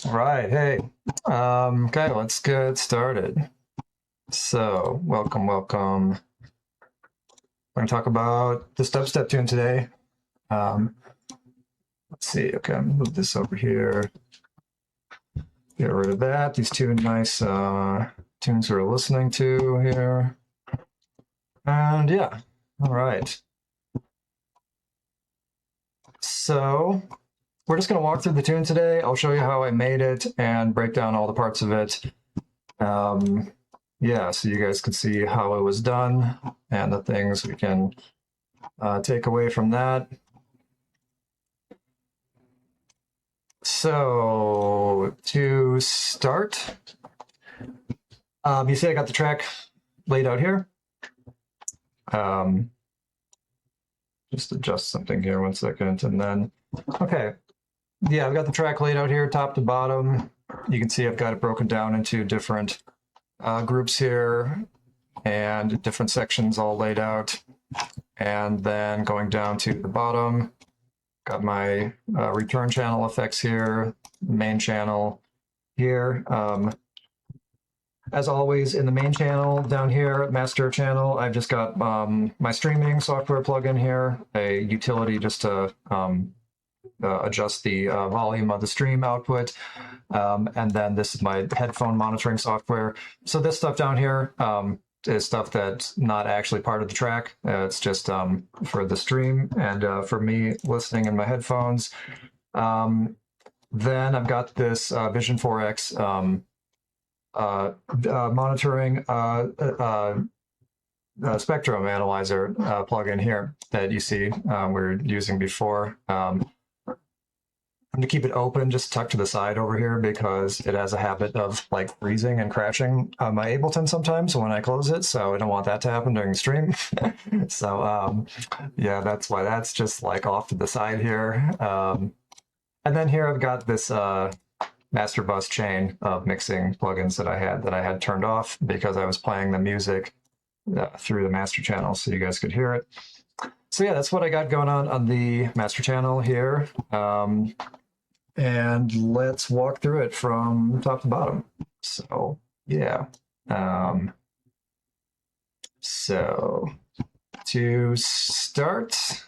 Right, hey. Okay, let's get started. So, welcome. We're gonna talk about this dubstep tune today. Let's see, okay, I'm gonna move this over here. Get rid of that. These two nice tunes we're listening to here. And yeah, all right. So, we're just gonna walk through the tune today. I'll show you how I made it and break down all the parts of it. Yeah, so you guys can see how it was done and the things we can take away from that. So to start, you see I got the track laid out here. Just adjust something here 1 second, and then, okay. Yeah, I've got the track laid out here, top to bottom. You can see I've got it broken down into different groups here and different sections all laid out. And then going down to the bottom, got my return channel effects here, main channel here. As always, in the main channel down here, master channel, I've just got my streaming software plugin here, a utility just to adjust the volume of the stream output. And then this is my headphone monitoring software. So this stuff down here is stuff that's not actually part of the track. It's just for the stream and for me listening in my headphones. Then I've got this Vision 4X monitoring spectrum analyzer plugin here that you see we were using before. I'm going to keep it open, just tucked to the side over here because it has a habit of like freezing and crashing on my Ableton sometimes when I close it. So I don't want that to happen during the stream. So yeah, that's why that's just like off to the side here. And then here I've got this master bus chain of mixing plugins that I had turned off because I was playing the music through the master channel so you guys could hear it. So yeah, that's what I got going on the master channel here. And let's walk through it from top to bottom. So yeah. So to start,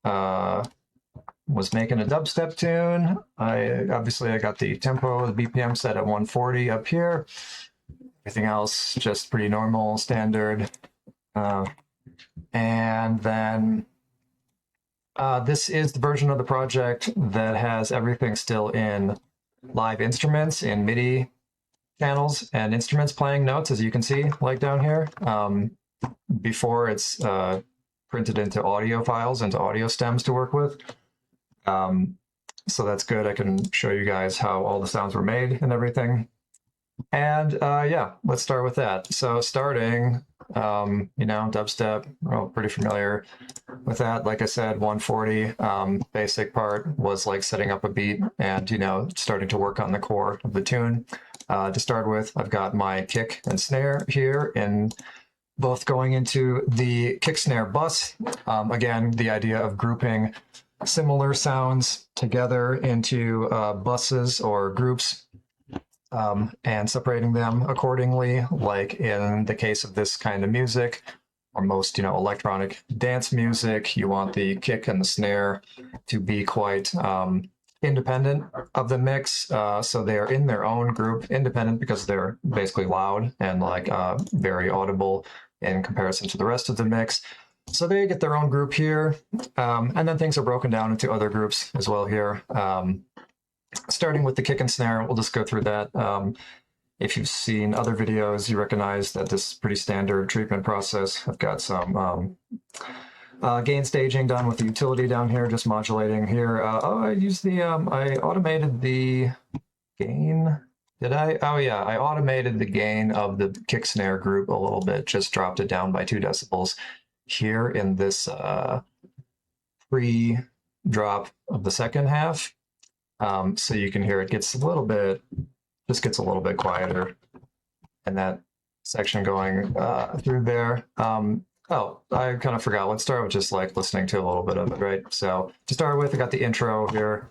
was making a dubstep tune. I got the tempo, the BPM set at 140 up here. Everything else just pretty normal, standard. And then this is the version of the project that has everything still in live instruments, in MIDI channels and instruments playing notes, as you can see, like down here. Before it's printed into audio files, into audio stems to work with. So that's good. I can show you guys how all the sounds were made and everything. And yeah, let's start with that. So starting, dubstep, we're all pretty familiar with that. Like I said, 140 basic part was like setting up a beat and, starting to work on the core of the tune. To start with, I've got my kick and snare here and both going into the kick snare bus. Again, the idea of grouping similar sounds together into buses or groups. And separating them accordingly, like in the case of this kind of music, or most, electronic dance music, you want the kick and the snare to be quite independent of the mix. So they are in their own group, independent because they're basically loud and like very audible in comparison to the rest of the mix. So they get their own group here, and then things are broken down into other groups as well here. Starting with the kick and snare, we'll just go through that. If you've seen other videos, you recognize that this is pretty standard treatment process. I've got some gain staging done with the utility down here, just modulating here. I used the, I automated the gain. Did I? Oh yeah, I automated the gain of the kick snare group a little bit, just dropped it down by 2 decibels here in this pre-drop of the second half. So you can hear it gets a little bit quieter, and that section going through there. Oh, I kind of forgot. Let's start with just like listening to a little bit of it, right? So to start with, I got the intro here.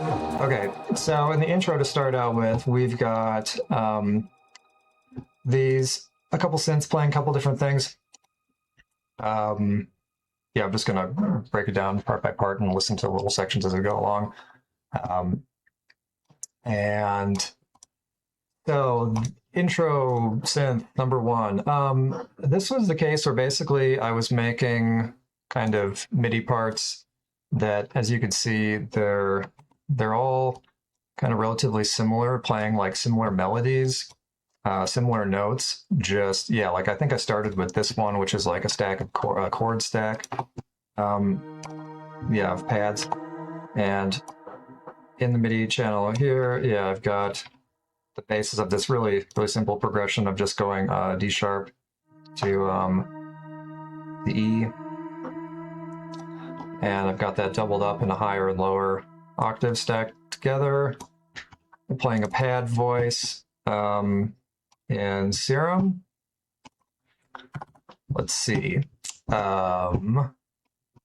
Okay, so in the intro to start out with, we've got a couple synths playing a couple different things. Yeah, I'm just gonna break it down part by part and listen to little sections as we go along. And so intro synth number one. This was the case where basically I was making kind of MIDI parts that, as you can see, they're all kind of relatively similar, playing like similar melodies, similar notes. Just yeah, like I think I started with this one, which is like a stack of chord stack, yeah, of pads, and in the MIDI channel here, yeah, I've got the basis of this really simple progression of just going D sharp to the E, and I've got that doubled up in a higher and lower octave stacked together. I'm playing a pad voice in Serum. Let's see. That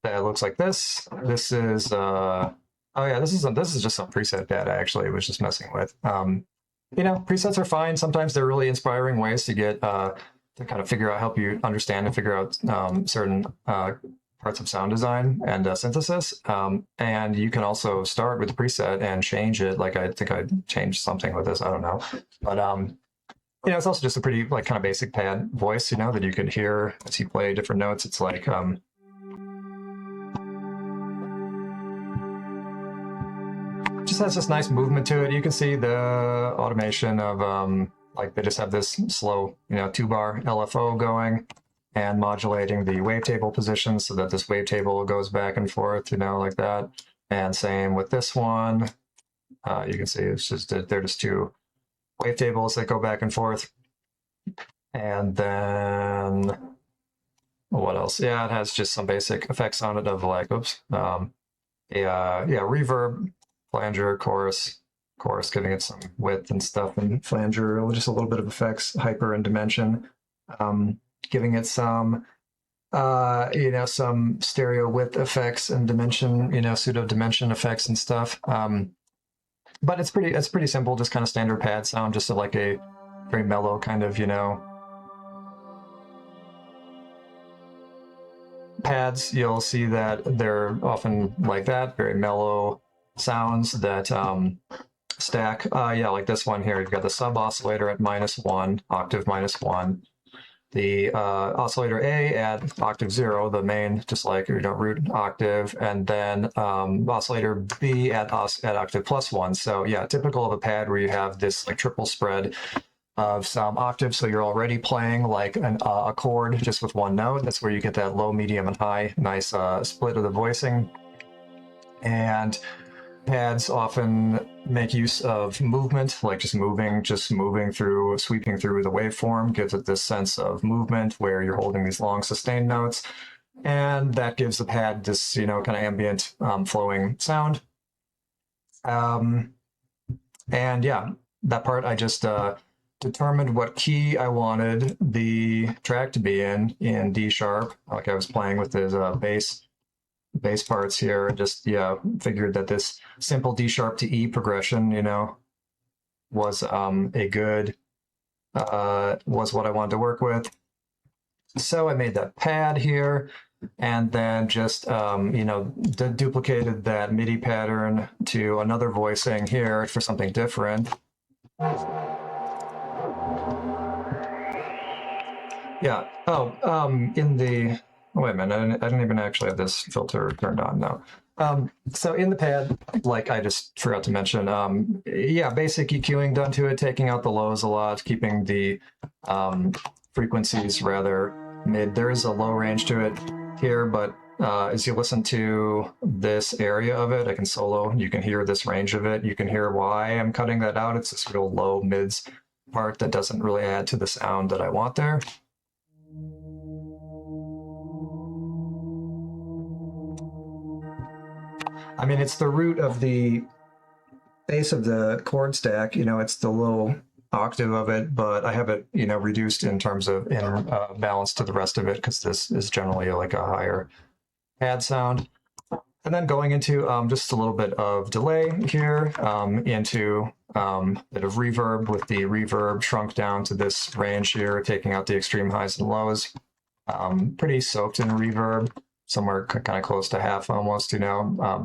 looks like this. This is oh yeah, this is just some preset data actually I was just messing with. You know, presets are fine. Sometimes they're really inspiring ways to get to kind of figure out, help you understand and figure out certain parts of sound design and synthesis. And you can also start with the preset and change it. Like I think I changed something with this. I don't know, but you know, it's also just a pretty like kind of basic pad voice, you know, that you can hear as you play different notes. It's like just has this nice movement to it. You can see the automation of like they just have this slow, you know, 2-bar LFO going and modulating the wavetable position so that this wavetable goes back and forth, you know, like that. And same with this one. You can see it's just they're just two wavetables that go back and forth. And then what else? Yeah, it has just some basic effects on it of like, oops, yeah, reverb, flanger, chorus, giving it some width and stuff, and flanger, just a little bit of effects, hyper and dimension, giving it some, you know, some stereo width effects and dimension, you know, pseudo dimension effects and stuff. But it's pretty simple, just kind of standard pad sound, just like a very mellow kind of, you know, pads. You'll see that they're often like that, very mellow sounds that stack. Yeah, like this one here, you've got the sub oscillator at -1, octave -1. The oscillator A at octave 0, the main, just like, you know, root octave, and then oscillator B at octave +1. So yeah, typical of a pad where you have this like triple spread of some octaves, so you're already playing like a chord just with one note. That's where you get that low, medium, and high nice split of the voicing. And pads often make use of movement, like just moving through, sweeping through the waveform, gives it this sense of movement where you're holding these long sustained notes, and that gives the pad this, you know, kind of ambient flowing sound. And yeah, that part I just determined what key I wanted the track to be in D sharp, like I was playing with his bass parts here. Just yeah, figured that this simple D sharp to E progression, you know, was a good was what I wanted to work with. So I made that pad here, and then just you know, duplicated that MIDI pattern to another voicing here for something different. Yeah. Oh, in the wait a minute, I didn't even actually have this filter turned on now. So in the pad, like I just forgot to mention, yeah, basic EQing done to it, taking out the lows a lot, keeping the frequencies rather mid. There is a low range to it here, but as you listen to this area of it, I can solo, you can hear this range of it. You can hear why I'm cutting that out. It's this real low mids part that doesn't really add to the sound that I want there. I mean, it's the root of the base of the chord stack, you know, it's the low octave of it, but I have it, you know, reduced in terms of balance to the rest of it, because this is generally like a higher pad sound. And then going into just a little bit of delay here, into a bit of reverb with the reverb shrunk down to this range here, taking out the extreme highs and lows. Pretty soaked in reverb, somewhere kind of close to half almost,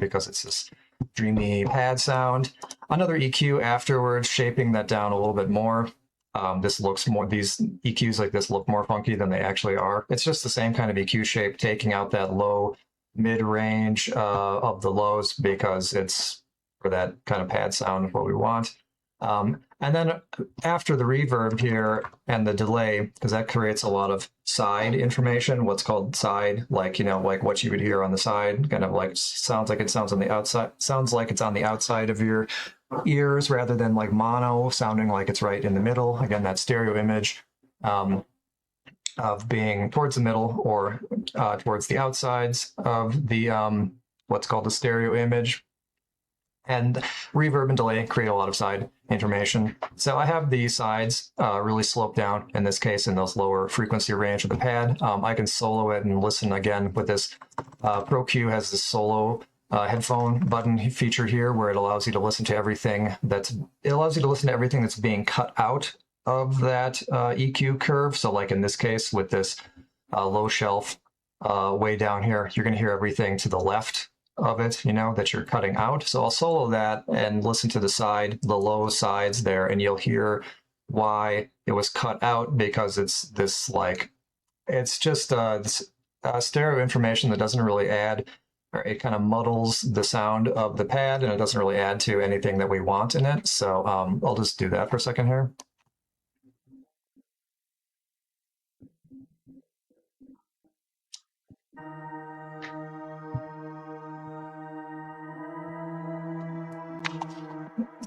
because it's this dreamy pad sound. Another EQ afterwards, shaping that down a little bit more. This looks more, these EQs like this look more funky than they actually are. It's just the same kind of EQ shape, taking out that low mid-range of the lows because it's for that kind of pad sound what we want. And then after the reverb here and the delay, because that creates a lot of side information, what's called side, like, like what you would hear on the side, kind of like sounds like it sounds on the outside, sounds like it's on the outside of your ears rather than like mono sounding like it's right in the middle. Again, that stereo image of being towards the middle or towards the outsides of the what's called the stereo image. And reverb and delay create a lot of side information. So I have the sides really sloped down in this case in those lower frequency range of the pad. I can solo it and listen again with this. Pro Q has this solo headphone button feature here where it allows you to listen to everything that's being cut out of that EQ curve. So like in this case with this low shelf way down here, you're going to hear everything to the left of it, that you're cutting out. So I'll solo that and listen to the low sides there, and you'll hear why it was cut out, because it's this it's just this, stereo information that doesn't really add, or it kind of muddles the sound of the pad, and it doesn't really add to anything that we want in it. So I'll just do that for a second here.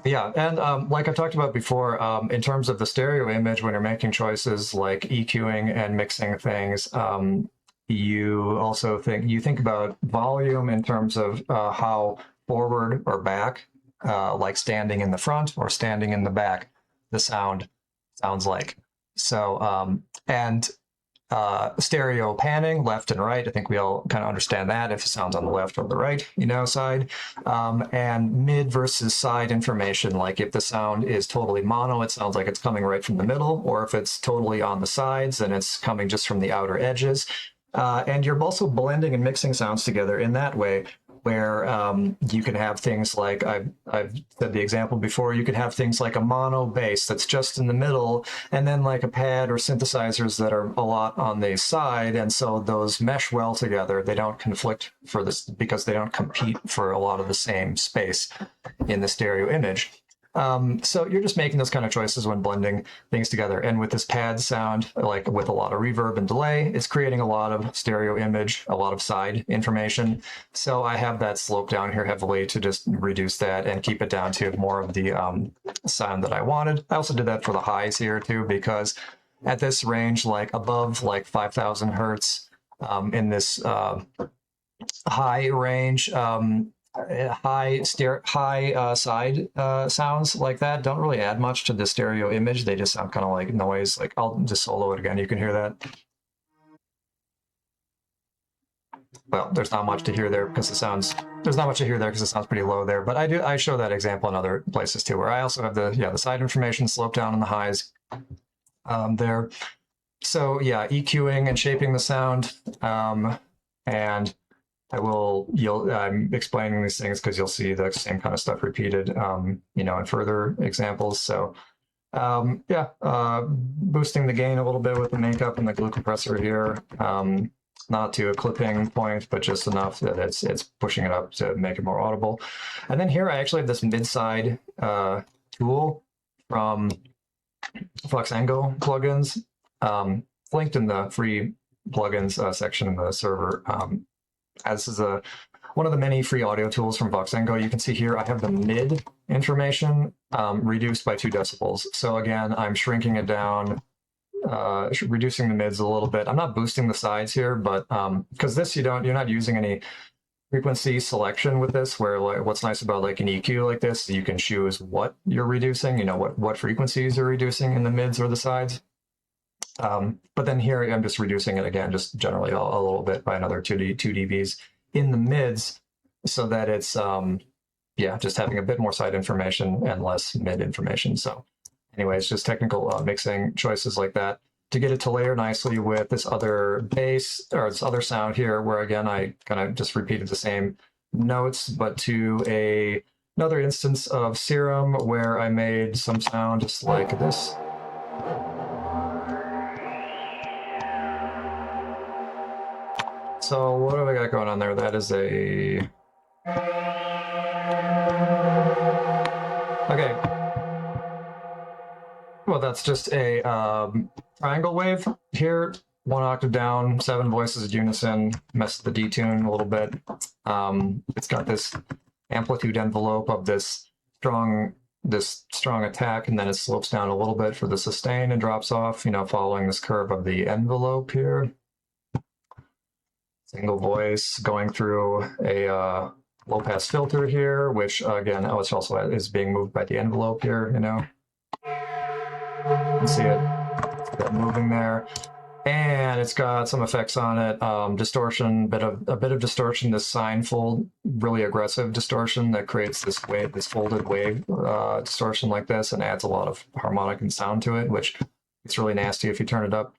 Yeah, and like I've talked about before, in terms of the stereo image, when you're making choices like EQing and mixing things, you think about volume in terms of how forward or back, like standing in the front or standing in the back, the sound sounds like. So, and stereo panning left and right. I think we all kind of understand that if it sounds on the left or the right, side. And mid versus side information, like if the sound is totally mono, it sounds like it's coming right from the middle, or if it's totally on the sides, then it's coming just from the outer edges. And you're also blending and mixing sounds together in that way, where you can have things like, I've said the example before, you could have things like a mono bass that's just in the middle, and then like a pad or synthesizers that are a lot on the side, and so those mesh well together. They don't conflict for this because they don't compete for a lot of the same space in the stereo image. So you're just making those kind of choices when blending things together. And with this pad sound, like with a lot of reverb and delay, it's creating a lot of stereo image, a lot of side information. So I have that sloped down here heavily to just reduce that and keep it down to more of the sound that I wanted. I also did that for the highs here too, because at this range, like above like 5,000 hertz, in this high range, high side sounds like that don't really add much to the stereo image. They just sound kind of like noise. Like I'll just solo it again. You can hear that. Well, there's not much to hear there because there's not much to hear there because it sounds pretty low there. But I show that example in other places too, where I also have the side information sloped down in the highs there. So yeah, EQing and shaping the sound, and I'm explaining these things because you'll see the same kind of stuff repeated, in further examples. So, boosting the gain a little bit with the makeup and the glue compressor here, not to a clipping point, but just enough that it's pushing it up to make it more audible. And then here I actually have this mid-side tool from Foxengo plugins, linked in the free plugins section in the server. This is one of the many free audio tools from Foxengo. You can see here I have the mid information reduced by 2 decibels. So again, I'm shrinking it down, reducing the mids a little bit. I'm not boosting the sides here, but because you're not using any frequency selection with this, where like what's nice about like an EQ like this, you can choose what you're reducing, what frequencies you're reducing in the mids or the sides. But then here I'm just reducing it again, just generally a little bit by another 2 dBs in the mids. so that it's yeah, just having a bit more side information and less mid information. So anyways, just technical mixing choices like that to get it to layer nicely with this other bass or this other sound here, where again, I kind of just repeated the same notes, but to another instance of Serum where I made some sound just like this. So what do I got going on there? That is a... Okay. Well, that's just a triangle wave here, 1 octave down, 7 voices unison, messed the detune a little bit. It's got this amplitude envelope of this strong attack, and then it slopes down a little bit for the sustain and drops off, you know, following this curve of the envelope here. Single voice going through a low pass filter here, which again, which also is being moved by the envelope here, you know. You can see it moving there. And it's got some effects on it, distortion, a bit of distortion, this sine fold, really aggressive distortion that creates this wave, this folded wave distortion like this, and adds a lot of harmonic and sound to it, which it's really nasty if you turn it up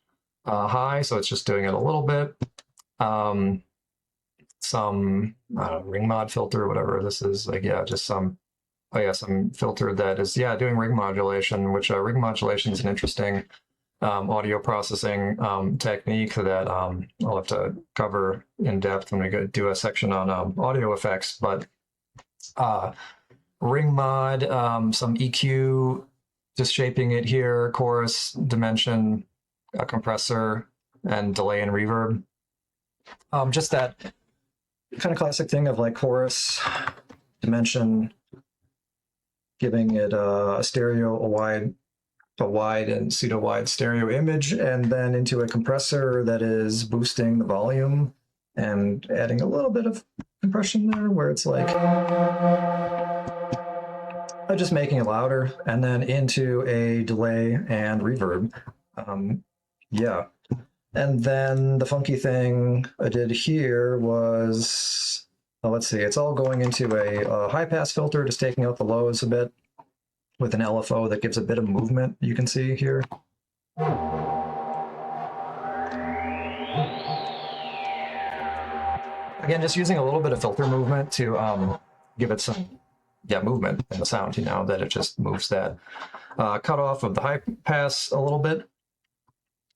high. So it's just doing it a little bit. Some ring mod filter, whatever this is, like, yeah, just some filter that is, yeah, doing ring modulation, which ring modulation is an interesting audio processing technique that I'll have to cover in depth when we do a section on audio effects. But ring mod, some EQ, just shaping it here, chorus, dimension, a compressor, and delay and reverb. Just that kind of classic thing of like chorus, dimension, giving it a stereo, a wide and pseudo-wide stereo image, and then into a compressor that is boosting the volume and adding a little bit of compression there where it's like just making it louder, and then into a delay and reverb. Yeah. And then the funky thing I did here was, let's see, it's all going into a high pass filter, just taking out the lows a bit with an LFO that gives a bit of movement, you can see here. Again, just using a little bit of filter movement to give it some movement in the sound, you know, that it just moves that cutoff of the high pass a little bit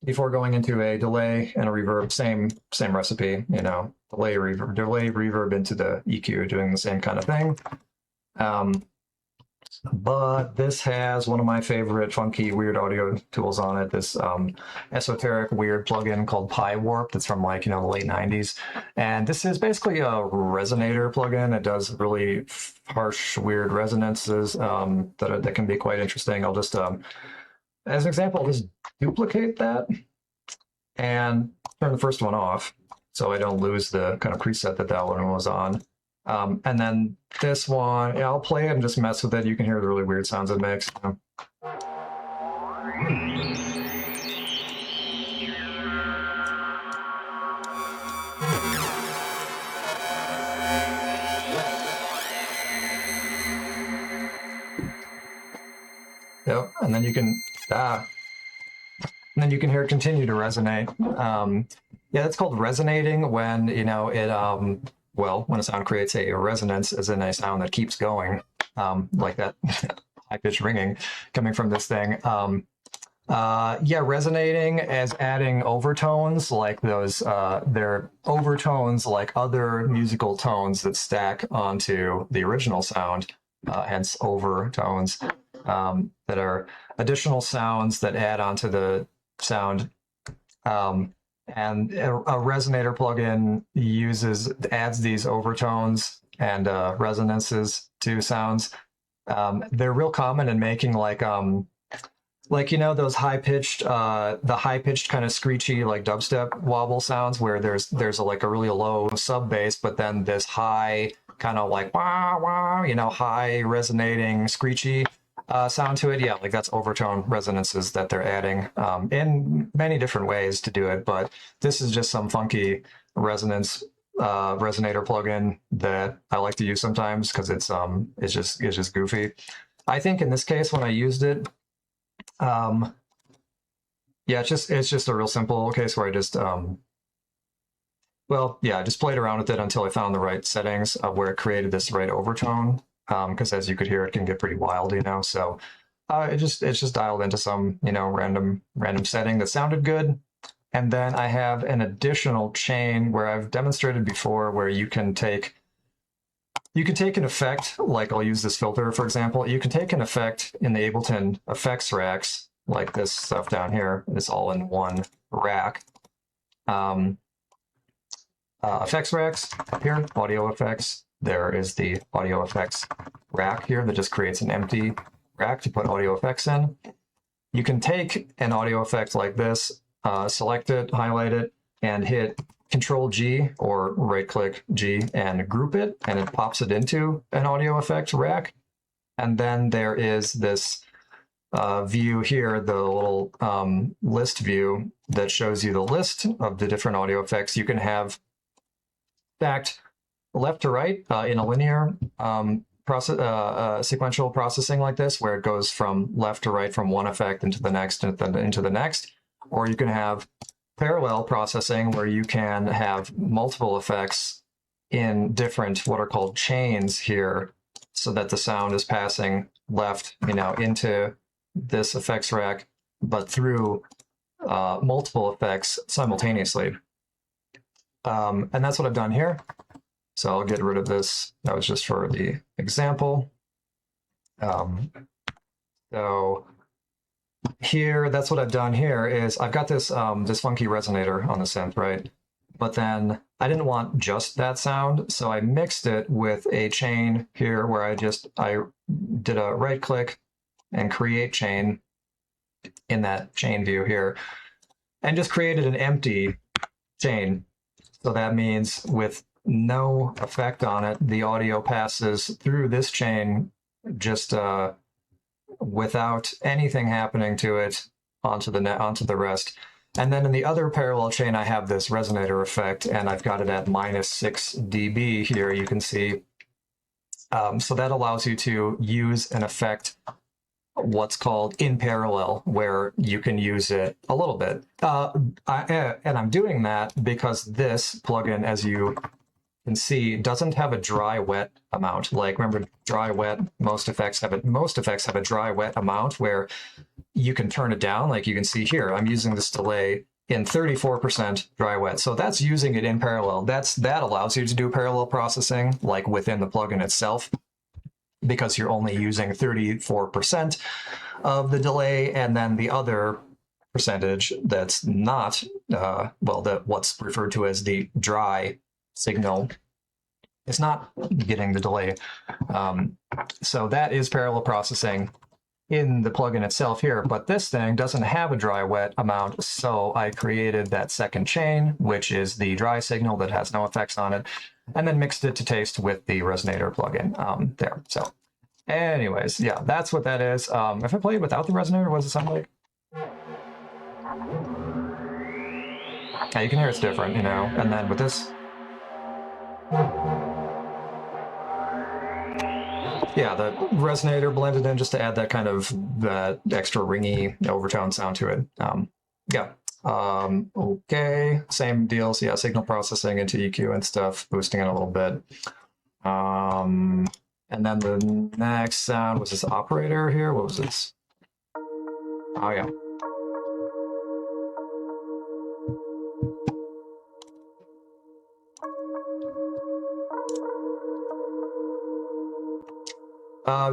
before going into a delay and a reverb. Same recipe, you know, delay reverb into the EQ, doing the same kind of thing. But this has one of my favorite funky weird audio tools on it, this esoteric weird plugin called Pi Warp that's from, like, you know, the late 90s. And this is basically a resonator plugin. It does really harsh, weird resonances that can be quite interesting. I'll just, as an example, I'll just duplicate that and turn the first one off so I don't lose the kind of preset that one was on. And then this one, yeah, I'll play it and just mess with it. You can hear the really weird sounds it makes. You know? Yep, and then you can hear it continue to resonate. Yeah, it's called resonating when, you know, it well, when a sound creates a resonance, as in a sound that keeps going, like that high-pitched ringing coming from this thing. Yeah, resonating as adding overtones, like those, they're overtones like other musical tones that stack onto the original sound, hence overtones, that are additional sounds that add onto the sound. And a resonator plugin adds these overtones and resonances to sounds. They're real common in making like you know, those high-pitched, the high-pitched kind of screechy, like dubstep wobble sounds where there's like a really low sub bass, but then this high kind of like wah wah, you know, high resonating screechy sound to it. Yeah, like that's overtone resonances that they're adding in many different ways to do it, but this is just some funky resonance resonator plugin that I like to use sometimes because it's just goofy. I think in this case when I used it, yeah, it's just a real simple case where I just well, yeah, I just played around with it until I found the right settings where it created this right overtone. Because as you could hear, it can get pretty wild, you know. So it's just dialed into some, you know, random setting that sounded good. And then I have an additional chain where I've demonstrated before where you can take an effect, like I'll use this filter, for example. You can take an effect in the Ableton effects racks, like this stuff down here. It's all in one rack. Effects racks here, audio effects. There is the audio effects rack here that just creates an empty rack to put audio effects in. You can take an audio effect like this, select it, highlight it, and hit Control G or right click G and group it, and it pops it into an audio effect rack. And then there is this view here, the little list view that shows you the list of the different audio effects you can have stacked left to right in a linear sequential processing like this, where it goes from left to right from one effect into the next and then into the next. Or you can have parallel processing where you can have multiple effects in different what are called chains here, so that the sound is passing left, you know, into this effects rack, but through multiple effects simultaneously. And that's what I've done here. So I'll get rid of this. That was just for the example. So here, that's what I've done here is I've got this this funky resonator on the synth, right? But then I didn't want just that sound, so I mixed it with a chain here where I did a right click and create chain in that chain view here, and just created an empty chain. So that means with no effect on it, the audio passes through this chain just without anything happening to it onto the rest. And then in the other parallel chain, I have this resonator effect, and I've got it at -6 dB here, you can see. So that allows you to use an effect, what's called in parallel, where you can use it a little bit. And I'm doing that because this plugin, as you can see, doesn't have a dry wet amount. Like, remember, dry wet, most effects have a dry wet amount where you can turn it down. Like you can see here, I'm using this delay in 34% dry wet. So that's using it in parallel. That allows you to do parallel processing, like within the plugin itself, because you're only using 34% of the delay, and then the other percentage that's not, what's referred to as the dry signal, it's not getting the delay. So that is parallel processing in the plugin itself here, but this thing doesn't have a dry wet amount, so I created that second chain, which is the dry signal that has no effects on it, and then mixed it to taste with the resonator plugin there. So anyways, yeah, that's what that is. If I play it without the resonator, what does it sound like? Yeah, you can hear it's different, you know, and then with this, yeah, the resonator blended in just to add that kind of that extra ringy overtone sound to it. Yeah. Okay, same deal. So yeah, signal processing into EQ and stuff, boosting it a little bit. And then the next sound was this operator here. What was this? Oh yeah.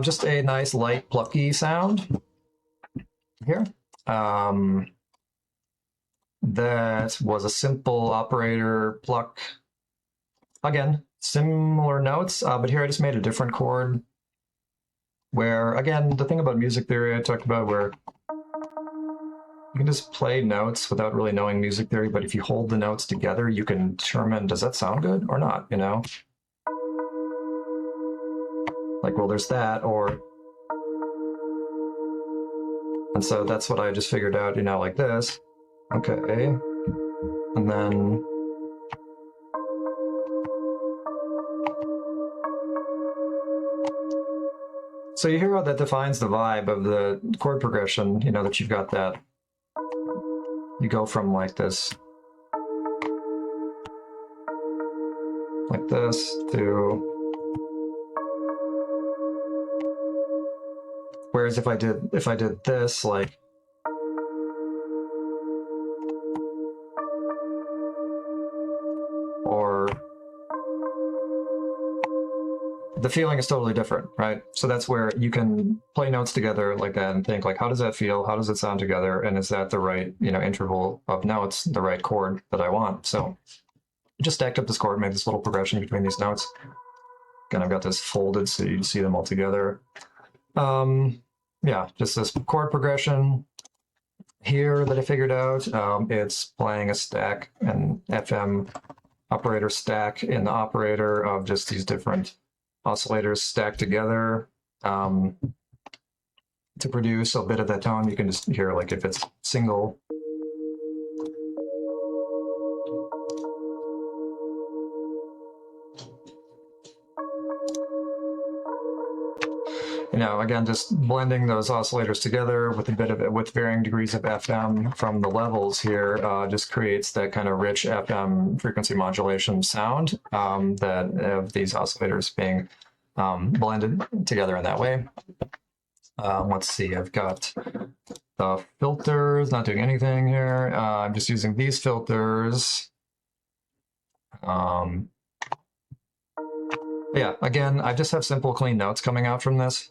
Just a nice light plucky sound here. That was a simple operator pluck. Again, similar notes, but here I just made a different chord where, again, the thing about music theory I talked about, where you can just play notes without really knowing music theory, but if you hold the notes together, you can determine, does that sound good or not, you know? Like, well, there's that, or... And so that's what I just figured out, you know, like this. Okay. And then... So you hear how that defines the vibe of the chord progression, you know, that you've got that. You go from like this to, whereas if I did this, like, or the feeling is totally different, right? So that's where you can play notes together like that and think like, how does that feel? How does it sound together? And is that the right, you know, interval of notes, the right chord that I want? So I just stacked up this chord, made this little progression between these notes. Again, I've got this folded so you can see them all together. Yeah, just this chord progression here that I figured out. It's playing a stack, an FM operator stack in the operator of just these different oscillators stacked together to produce a bit of that tone. You can just hear like if it's single. You know, again, just blending those oscillators together with a bit of it, with varying degrees of FM from the levels here, just creates that kind of rich FM frequency modulation sound that of these oscillators being blended together in that way. Let's see, I've got the filters, not doing anything here. I'm just using these filters. Yeah, again, I just have simple, clean notes coming out from this.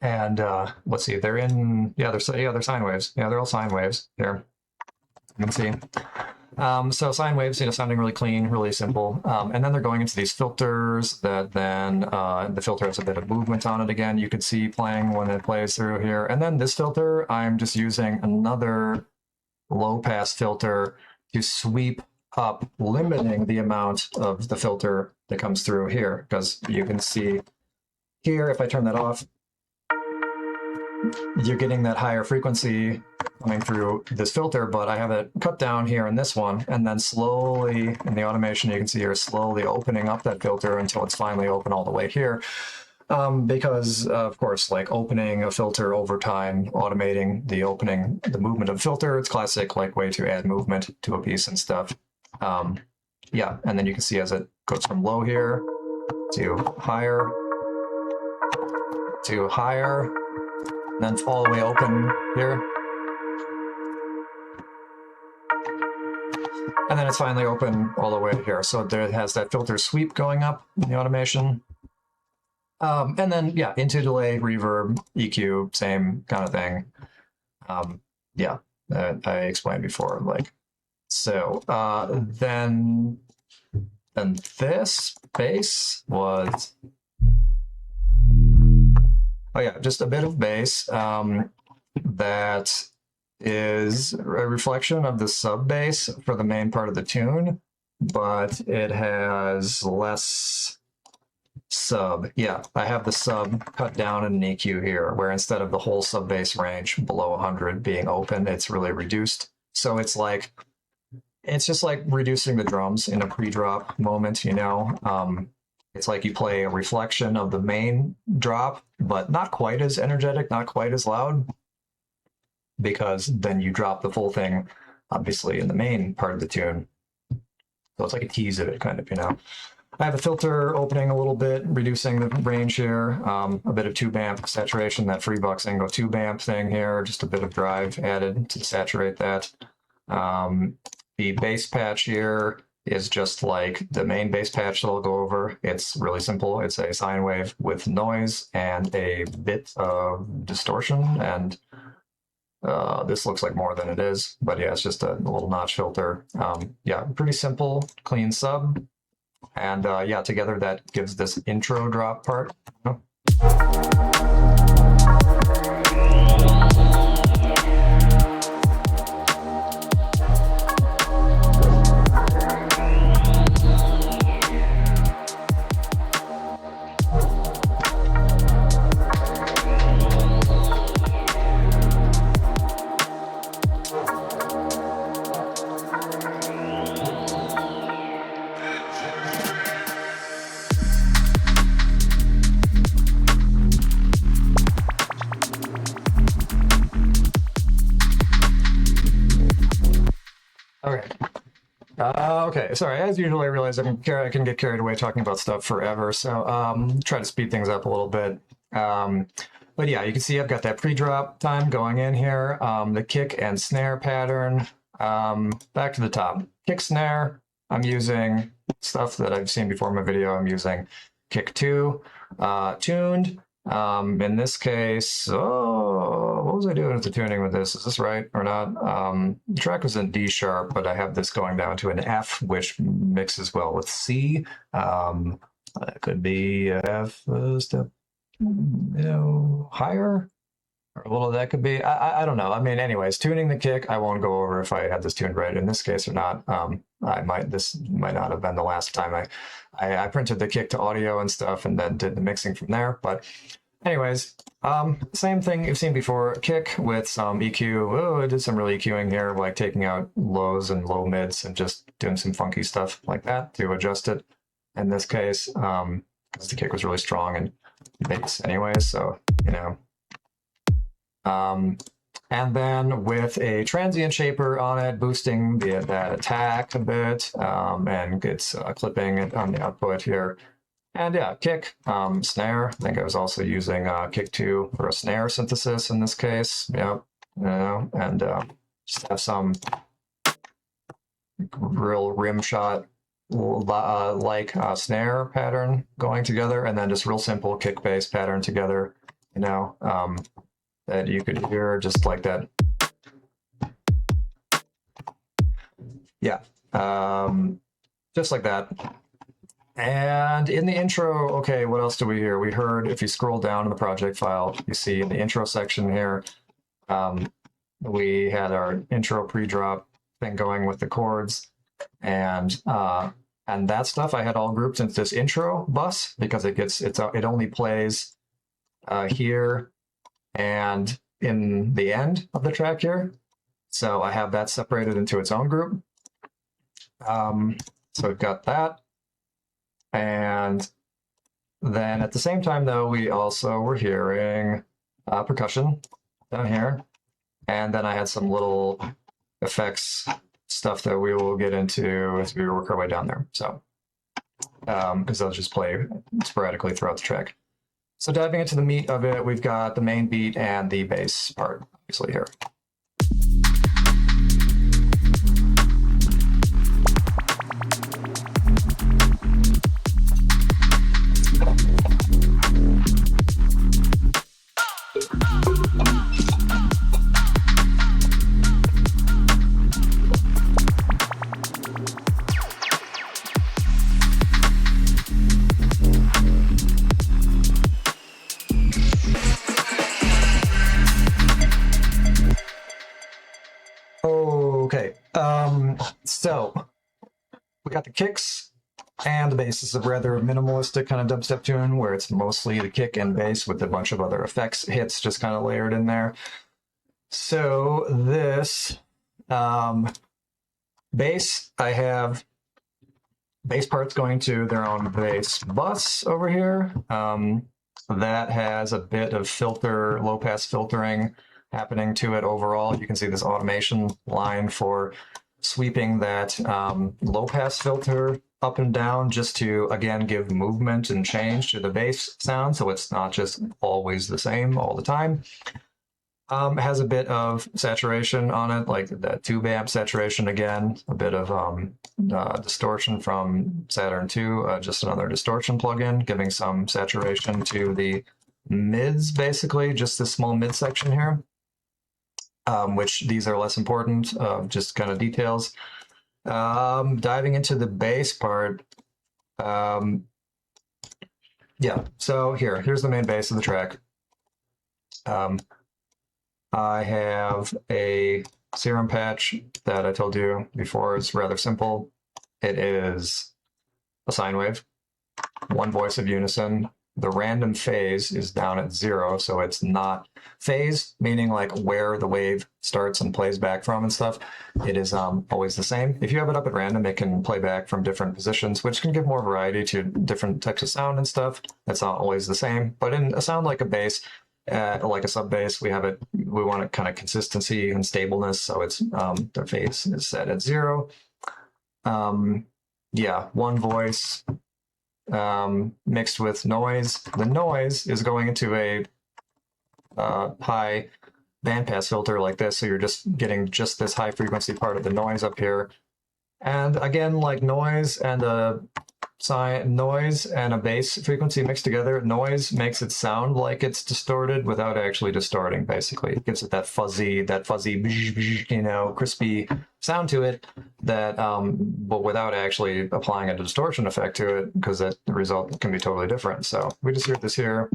And let's see, they're in, they're sine waves. Yeah, they're all sine waves here. You can see. So sine waves, you know, sounding really clean, really simple. And then they're going into these filters that then the filter has a bit of movement on it again. You can see playing when it plays through here. And then this filter, I'm just using another low pass filter to sweep up, limiting the amount of the filter that comes through here, because you can see here, if I turn that off, you're getting that higher frequency coming through this filter, but I have it cut down here in this one, and then slowly in the automation, you can see here slowly opening up that filter until it's finally open all the way here. Because of course, like opening a filter over time, automating the opening, the movement of filter, it's classic like way to add movement to a piece and stuff. Yeah, and then you can see as it goes from low here to higher, and then all the way open here. And then it's finally open all the way to here. So there it has that filter sweep going up in the automation. And then, yeah, into delay, reverb, EQ, same kind of thing. Yeah, I explained before, like, so then this bass was, oh yeah, just a bit of bass that is a reflection of the sub bass for the main part of the tune, but it has less sub. Yeah, I have the sub cut down in an EQ here, where instead of the whole sub bass range below 100 being open, it's really reduced. So it's like, it's just like reducing the drums in a pre-drop moment, you know? It's like you play a reflection of the main drop, but not quite as energetic, not quite as loud, because then you drop the full thing, obviously, in the main part of the tune. So it's like a tease of it, kind of, you know? I have a filter opening a little bit, reducing the range here, a bit of tube amp saturation, that Freebox Ango tube amp thing here, just a bit of drive added to saturate that. The bass patch here is just like the main bass patch that I'll go over. It's really simple. It's a sine wave with noise and a bit of distortion, and this looks like more than it is, but yeah, it's just a little notch filter. Yeah, pretty simple, clean sub. And yeah, together that gives this intro drop part. Okay, sorry. As usual, I realize I can get carried away talking about stuff forever, so try to speed things up a little bit. But yeah, you can see I've got that pre-drop time going in here, the kick and snare pattern. Back to the top. Kick snare, I'm using stuff that I've seen before in my video. I'm using kick 2, tuned. In this case, oh, what was I doing with the tuning with this? Is this right or not? The track was in D sharp, but I have this going down to an F, which mixes well with C. That could be a F step, higher, or a little of that could be. I don't know. I mean, anyways, tuning the kick, I won't go over if I had this tuned right in this case or not. This might not have been the last time I printed the kick to audio and stuff and then did the mixing from there. But anyways, same thing you've seen before, kick with some EQ. Oh, I did some real EQing here, like taking out lows and low mids and just doing some funky stuff like that to adjust it. In this case, because the kick was really strong and bass anyways, so, you know. And then with a transient shaper on it, boosting that attack a bit, and it's clipping it on the output here. And yeah, kick, snare. I think I was also using kick 2 for a snare synthesis in this case. Yep, you know, and just have some real rim shot like snare pattern going together, and then just real simple kick bass pattern together, you know. That you could hear just like that. Yeah, just like that. And in the intro, okay, what else do we hear? We heard, if you scroll down in the project file, you see in the intro section here, we had our intro pre-drop thing going with the chords, and that stuff I had all grouped into this intro bus because it only plays here and in the end of the track here. So I have that separated into its own group. So we've got that. And then at the same time, though, we also were hearing percussion down here. And then I had some little effects stuff that we will get into as we work our way down there. So, because they'll just play sporadically throughout the track. So diving into the meat of it, we've got the main beat and the bass part, obviously, here. Okay, so we got the kicks and the bass. This is a rather minimalistic kind of dubstep tune where it's mostly the kick and bass with a bunch of other effects hits just kind of layered in there. So this bass, I have bass parts going to their own bass bus over here. That has a bit of filter, low pass filtering happening to it overall. You can see this automation line for sweeping that low pass filter up and down just to, again, give movement and change to the bass sound, so it's not just always the same all the time. It has a bit of saturation on it, like that tube amp saturation again, a bit of distortion from Saturn 2, just another distortion plugin, giving some saturation to the mids, basically, just this small mid section here. Which these are less important, just kind of details. Diving into the bass part, yeah, so here's the main bass of the track. I have a serum patch that I told you before is rather simple. It is a sine wave, one voice of unison. The random phase is down at 0, so it's not phase, meaning like where the wave starts and plays back from and stuff. It is always the same. If you have it up at random, it can play back from different positions, which can give more variety to different types of sound and stuff. That's not always the same. But in a sound like a bass, like a sub bass, we want a kind of consistency and stableness, so it's the phase is set at 0. Yeah, one voice mixed with noise. The noise is going into a high bandpass filter like this, so you're just getting just this high frequency part of the noise up here. And again, like noise and a bass frequency mixed together, noise makes it sound like it's distorted without actually distorting. Basically, it gives it that fuzzy, you know, crispy sound to it. That, but without actually applying a distortion effect to it, because the result can be totally different. So we just hear this here.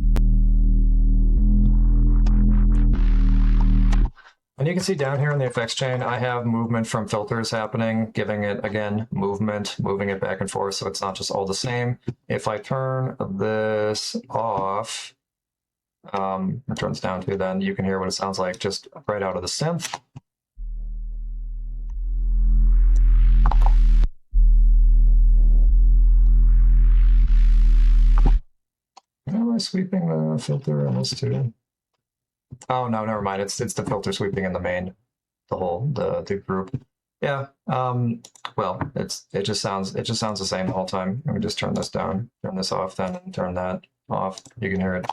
And you can see down here in the effects chain, I have movement from filters happening, giving it, again, movement, moving it back and forth so it's not just all the same. If I turn this off, it turns down to, then you can hear what it sounds like just right out of the synth. Am I sweeping the filter on this too? Oh no, never mind. It's the filter sweeping in the main, the group. Yeah. Well, it just sounds the same the whole time. Let me just turn this down, turn this off, then and turn that off. You can hear it.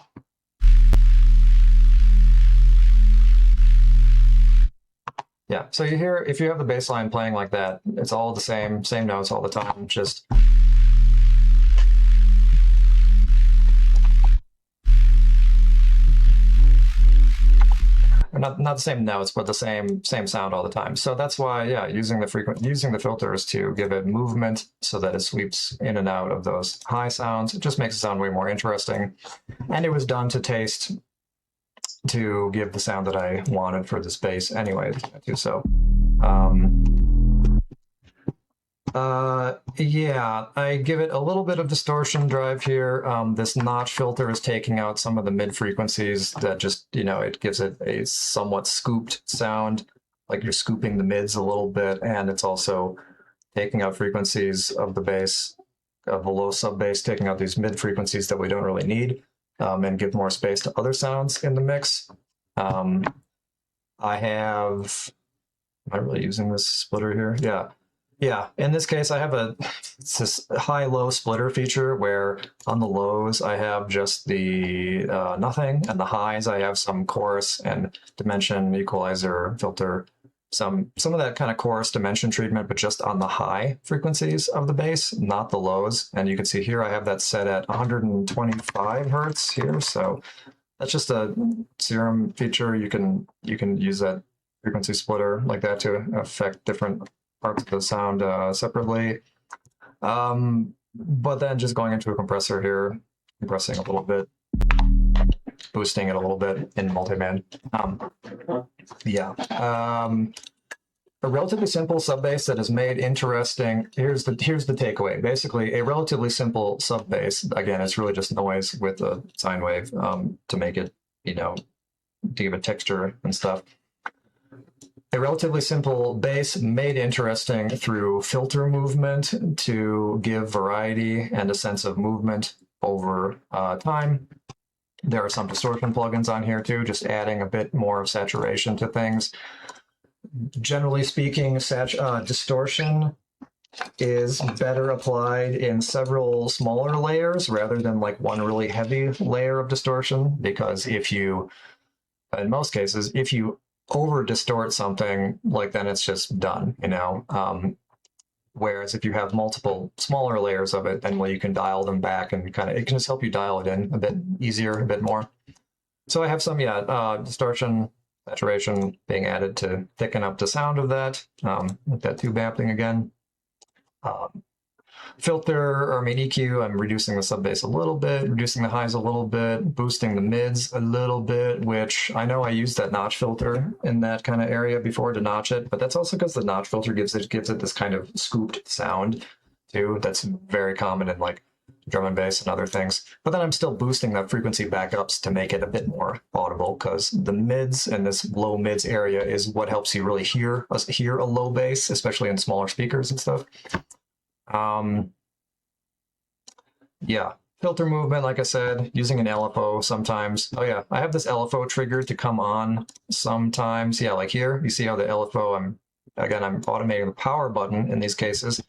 Yeah. So you hear, if you have the bass line playing like that, it's all the same notes all the time. Just not the same notes, but the same sound all the time. So that's why, yeah, using the filters to give it movement so that it sweeps in and out of those high sounds, it just makes it sound way more interesting. And it was done to taste, to give the sound that I wanted for this bass anyway. So, yeah, I give it a little bit of distortion drive here. This notch filter is taking out some of the mid frequencies that just, you know, it gives it a somewhat scooped sound, like you're scooping the mids a little bit, and it's also taking out frequencies of the bass, of the low sub bass, taking out these mid frequencies that we don't really need, and give more space to other sounds in the mix. Am I really using this splitter here? Yeah. Yeah, in this case, I have it's this high-low splitter feature where on the lows I have just the nothing, and the highs I have some chorus and dimension equalizer filter, some of that kind of chorus dimension treatment, but just on the high frequencies of the bass, not the lows. And you can see here I have that set at 125 hertz here, so that's just a serum feature. You can use that frequency splitter like that to affect different parts of the sound separately. But then just going into a compressor here, compressing a little bit, boosting it a little bit in multiband. Yeah. A relatively simple sub bass that is made interesting. Here's the takeaway. Basically, a relatively simple sub bass. Again, it's really just noise with a sine wave to make it, you know, to give it texture and stuff. A relatively simple bass made interesting through filter movement to give variety and a sense of movement over time. There are some distortion plugins on here too, just adding a bit more of saturation to things. Generally speaking, distortion is better applied in several smaller layers rather than like one really heavy layer of distortion, because if you, in most cases, if you over distort something, like then it's just done, you know. Whereas if you have multiple smaller layers of it, then you can dial them back and kind of, it can just help you dial it in a bit easier, a bit more. So I have some, distortion, saturation being added to thicken up the sound of that, with that tube amping again. EQ, I'm reducing the sub bass a little bit, reducing the highs a little bit, boosting the mids a little bit, which I know I used that notch filter in that kind of area before to notch it, but that's also because the notch filter gives it this kind of scooped sound too. That's very common in like drum and bass and other things. But then I'm still boosting that frequency backups to make it a bit more audible, because the mids and this low mids area is what helps you really hear a low bass, especially in smaller speakers and stuff. Yeah, filter movement, like I said, using an LFO sometimes. Oh yeah, I have this LFO trigger to come on sometimes. Yeah, like here, you see how the LFO, I'm automating the power button in these cases.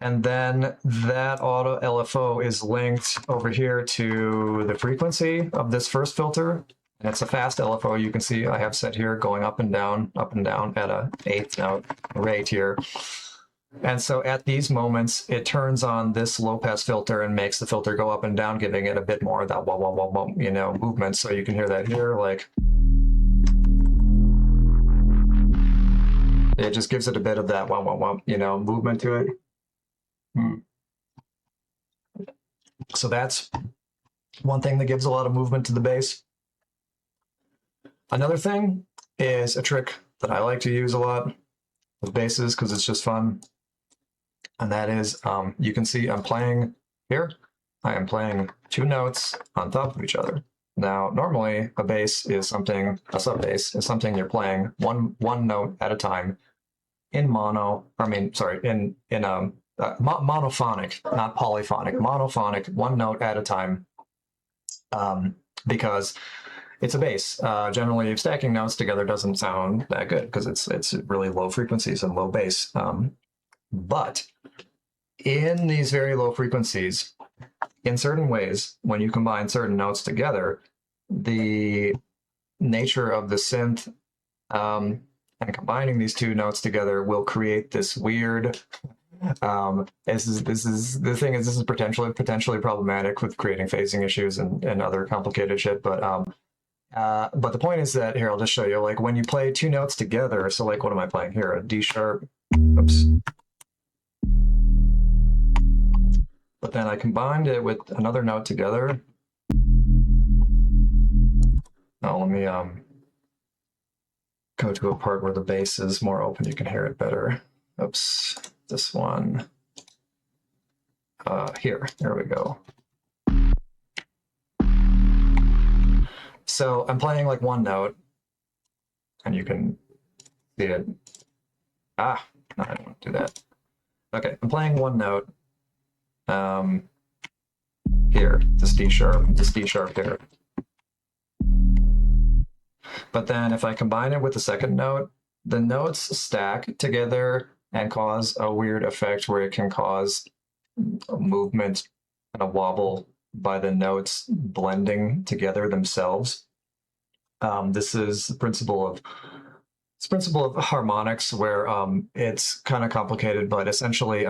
And then that auto LFO is linked over here to the frequency of this first filter. And it's a fast LFO. You can see I have set here going up and down at a 1/8 note rate here. And so at these moments, it turns on this low pass filter and makes the filter go up and down, giving it a bit more of that wah, wah, wah, wah, you know, movement. So you can hear that here, like it just gives it a bit of that wah, wah, wah, you know, movement to it. So that's one thing that gives a lot of movement to the bass. Another thing is a trick that I like to use a lot with basses because it's just fun. And that is, you can see I'm playing here. I am playing 2 notes on top of each other. Now, normally a bass is something, a sub bass is something you're playing one note at a time in mono, monophonic, not polyphonic, monophonic, 1 note at a time, because it's a bass. Generally, stacking notes together doesn't sound that good because it's really low frequencies and low bass. But in these very low frequencies, in certain ways, when you combine certain notes together, the nature of the synth and combining these 2 notes together will create this weird. This is potentially problematic with creating phasing issues and other complicated shit. But the point is that here I'll just show you. Like when you play 2 notes together. So like what am I playing here? A D sharp. Oops. But then I combined it with another note together. Now let me go to a part where the bass is more open. You can hear it better. Oops, this one. Here, there we go. So I'm playing like 1 note, and you can see it. No, I don't want to do that. Okay, I'm playing 1 note. Here, this D sharp here. But then if I combine it with the second note, the notes stack together and cause a weird effect where it can cause a movement and a wobble by the notes blending together themselves. This is the principle of harmonics, where it's kind of complicated, but essentially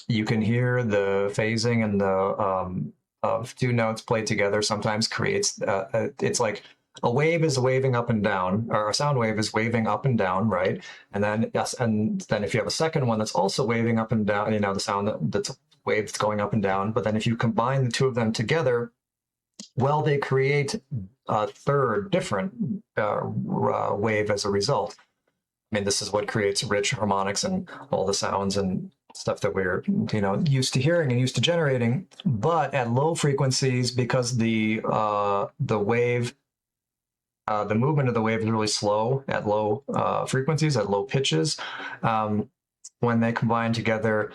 you can hear the phasing and the of 2 notes played together sometimes creates it's like a wave is waving up and down, or a sound wave is waving up and down, right? And then if you have a second one that's also waving up and down, you know, the sound that's wave that's going up and down. But then if you combine the 2 of them together, well, they create a third different wave as a result. I mean, this is what creates rich harmonics and all the sounds and stuff that we're, you know, used to hearing and used to generating. But at low frequencies, because the wave, the movement of the wave is really slow at low frequencies, at low pitches, when they combine together,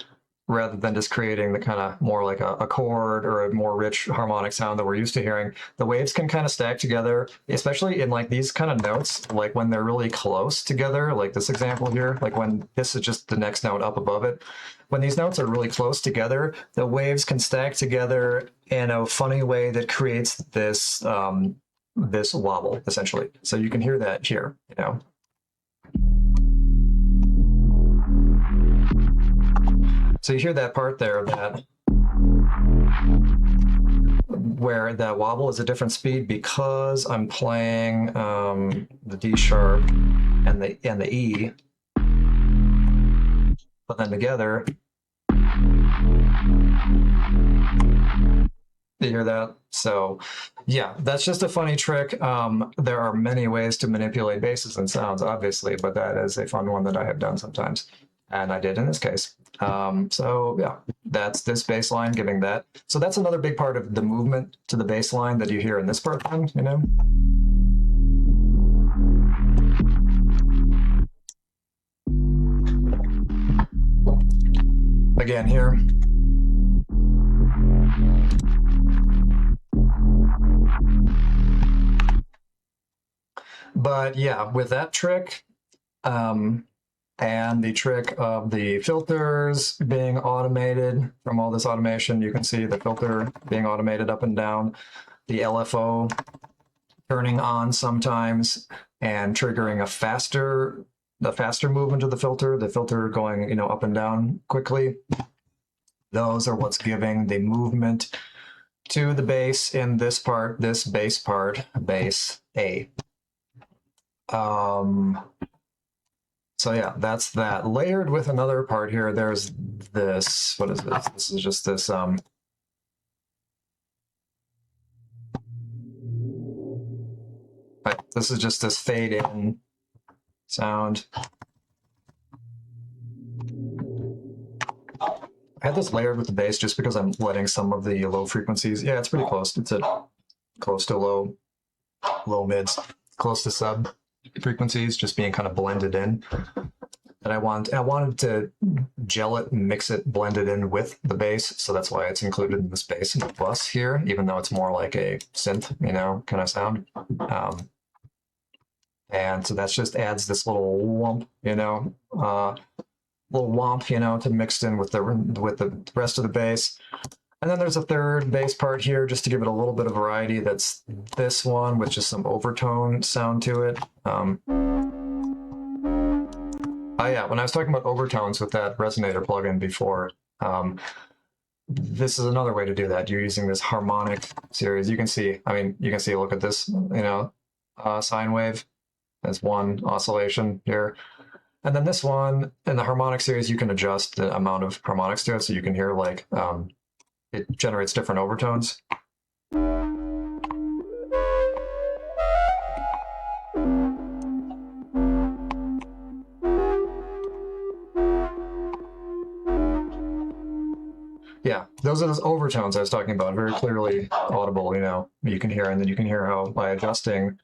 rather than just creating the kind of more like a chord or a more rich harmonic sound that we're used to hearing, the waves can kind of stack together, especially in like these kind of notes, like when they're really close together, like this example here, like when this is just the next note up above it. When these notes are really close together, the waves can stack together in a funny way that creates this this wobble, essentially. So you can hear that here, you know. So you hear that part there, that where that wobble is a different speed because I'm playing the D sharp and the E, but then together. You hear that? So yeah, that's just a funny trick. There are many ways to manipulate basses and sounds, obviously, but that is a fun one that I have done sometimes, and I did in this case. So yeah, that's this bass line giving that. So that's another big part of the movement to the bass line that you hear in this part, you know? Again here. But yeah, with that trick, And the trick of the filters being automated, from all this automation, you can see the filter being automated up and down, the LFO turning on sometimes and triggering the faster movement of the filter going, you know, up and down quickly. Those are what's giving the movement to the bass in this part, this bass part, bass A. So yeah, that's that. Layered with another part here, there's this, what is this? This is just this, right, this is just this fade in sound. I had this layered with the bass just because I'm letting some of the low frequencies, yeah, it's pretty close. It's at close to low mids, close to sub frequencies, just being kind of blended in. And I wanted to gel it, mix it, blend it in with the bass, so that's why it's included in this bass bus here, even though it's more like a synth, you know, kind of sound. And so that's just adds this little whomp, you know, to mix in with the rest of the bass. And then there's a third bass part here just to give it a little bit of variety. That's this one with just some overtone sound to it. Oh yeah, when I was talking about overtones with that resonator plugin before, this is another way to do that. You're using this harmonic series. You can see, look at this, you know, sine wave as one oscillation here. And then this one, in the harmonic series, you can adjust the amount of harmonics to it, so you can hear like, it generates different overtones. Yeah, those are those overtones I was talking about, very clearly audible, you know, you can hear, and then you can hear how by adjusting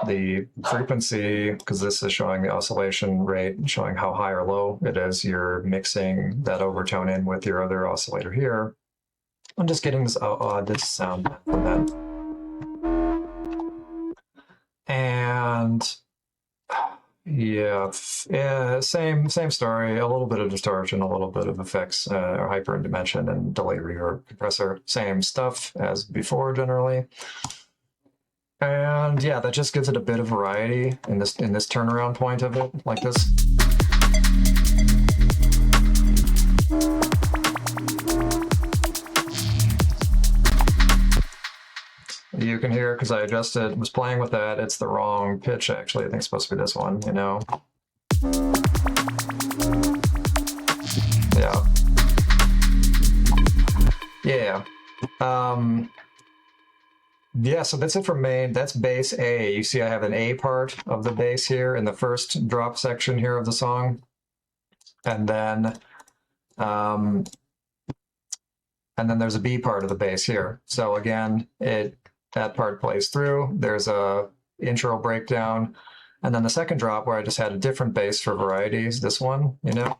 the frequency, because this is showing the oscillation rate, showing how high or low it is, you're mixing that overtone in with your other oscillator here. I'm just getting this this sound from that. And yeah, same story, a little bit of distortion, a little bit of effects, or hyper dimension and delay reverb compressor, same stuff as before generally. And yeah, that just gives it a bit of variety in this turnaround point of it, like this. You can hear, because I adjusted, was playing with that, it's the wrong pitch actually. I think it's supposed to be this one, you know? Yeah. Yeah. Yeah, so that's it for main. That's bass A. You see I have an A part of the bass here in the first drop section here of the song. And then there's a B part of the bass here. So again, that part plays through. There's a intro breakdown. And then the second drop where I just had a different bass for varieties, this one, you know?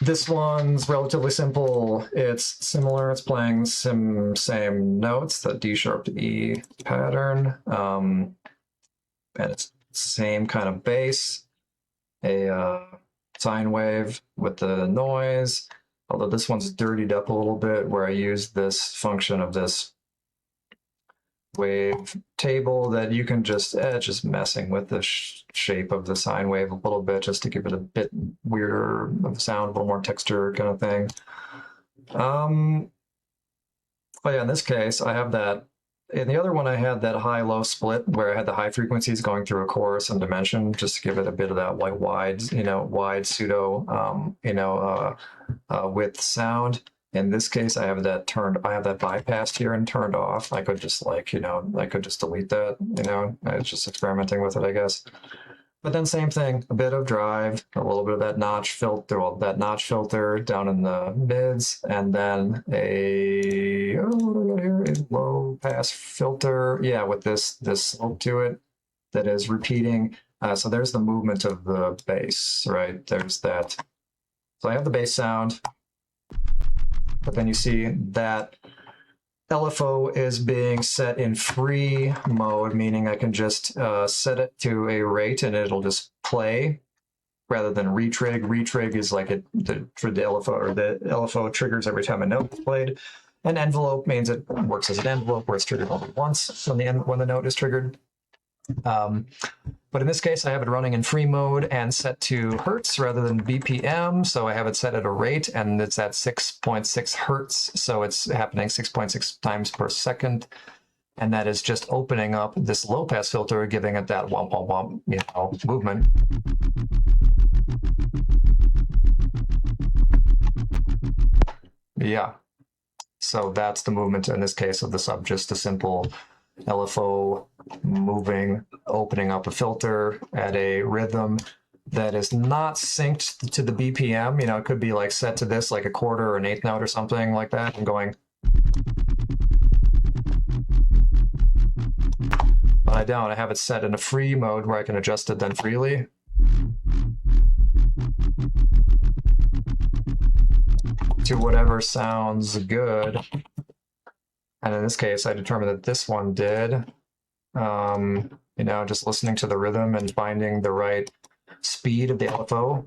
This one's relatively simple. It's similar. It's playing some same notes, the D sharp to E pattern, and it's same kind of bass, a sine wave with the noise. Although this one's dirtied up a little bit, where I use this function of this wave table that you can just messing with the shape of the sine wave a little bit, just to give it a bit weirder of sound, a little more texture kind of thing. But yeah, in this case, I have that. In the other one, I had that high-low split where I had the high frequencies going through a chorus and dimension, just to give it a bit of that like wide pseudo, width sound. In this case, I have that bypassed here and turned off. I could just I could just delete that, you know, I was just experimenting with it, I guess. But then same thing, a bit of drive, a little bit of that notch filter down in the mids, and then a low pass filter, yeah, with this slope to it that is repeating. So there's the movement of the bass, right? There's that. So I have the bass sound. But then you see that LFO is being set in free mode, meaning I can just set it to a rate and it'll just play rather than retrig. Retrig is like the LFO, or the LFO triggers every time a note is played. An envelope means it works as an envelope where it's triggered only once when the note is triggered. But in this case, I have it running in free mode and set to hertz rather than BPM. So I have it set at a rate and it's at 6.6 hertz. So it's happening 6.6 times per second. And that is just opening up this low pass filter, giving it that womp womp womp, movement. Yeah. So that's the movement in this case of the sub, just a simple LFO moving, opening up a filter at a rhythm that is not synced to the BPM. It could be like set to this, like a quarter or an eighth note or something like that, and going. But I don't. I have it set in a free mode where I can adjust it then freely. To whatever sounds good. And in this case, I determined that this one did. Just listening to the rhythm and finding the right speed of the LFO.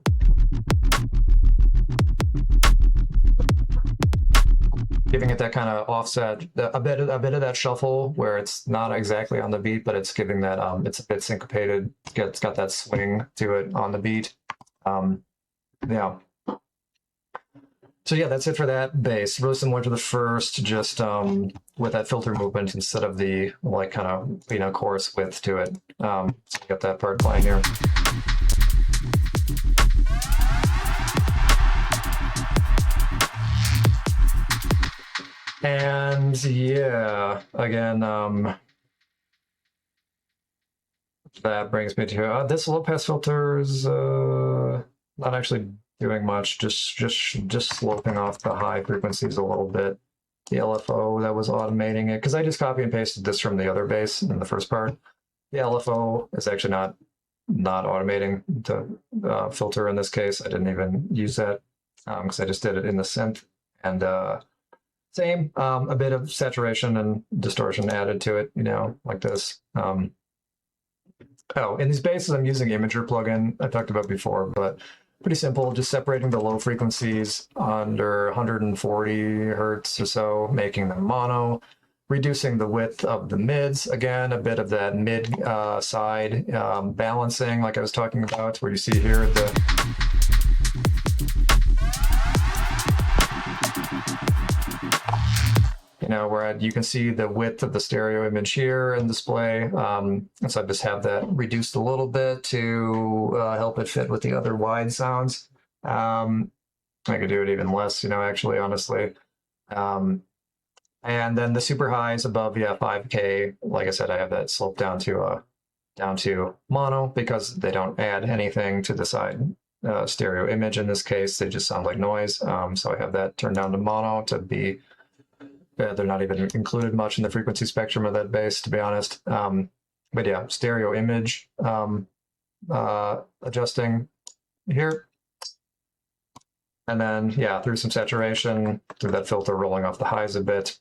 Giving it that kind of offset, a bit of that shuffle where it's not exactly on the beat, but it's giving that, it's a bit syncopated. It's got that swing to it on the beat. Yeah. So yeah, that's it for that bass. Really similar to the first, just with that filter movement instead of the like kind of chorus width to it. So you got that part playing here. And yeah, again, that brings me to this low pass filter is not actually doing much, just sloping off the high frequencies a little bit. The LFO that was automating it, because I just copy and pasted this from the other bass in the first part. The LFO is actually not automating the filter in this case. I didn't even use that because I just did it in the synth. And same, a bit of saturation and distortion added to it, like this. In these basses, I'm using Imager plugin I talked about before, but pretty simple, just separating the low frequencies under 140 hertz or so, making them mono, reducing the width of the mids. Again, a bit of that mid side balancing, like I was talking about, where you see here where you can see the width of the stereo image here in display. And so I just have that reduced a little bit to help it fit with the other wide sounds. I could do it even less, actually, honestly. And then the super highs above, 5K. Like I said, I have that sloped down to mono because they don't add anything to the side stereo image in this case. They just sound like noise. So I have that turned down to mono to be. They're not even included much in the frequency spectrum of that bass, to be honest. But yeah, stereo image adjusting here. And then, through some saturation, through that filter rolling off the highs a bit.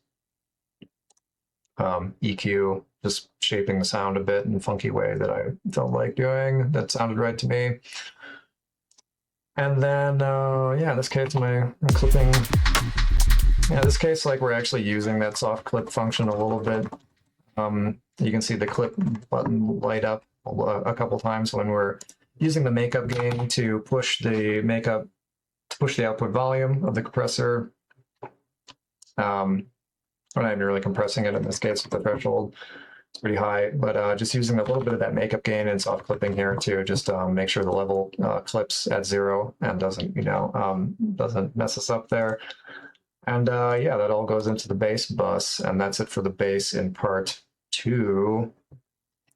EQ, just shaping the sound a bit in a funky way that I felt like doing. That sounded right to me. And then, in this case, I'm clipping. Yeah, in this case, like we're actually using that soft clip function a little bit. You can see the clip button light up a couple times when we're using the makeup gain to push the output volume of the compressor. We're not even really compressing it in this case with the threshold. It's pretty high, but just using a little bit of that makeup gain and soft clipping here to just make sure the level clips at 0 and doesn't mess us up there. And that all goes into the bass bus, and that's it for the bass in part 2,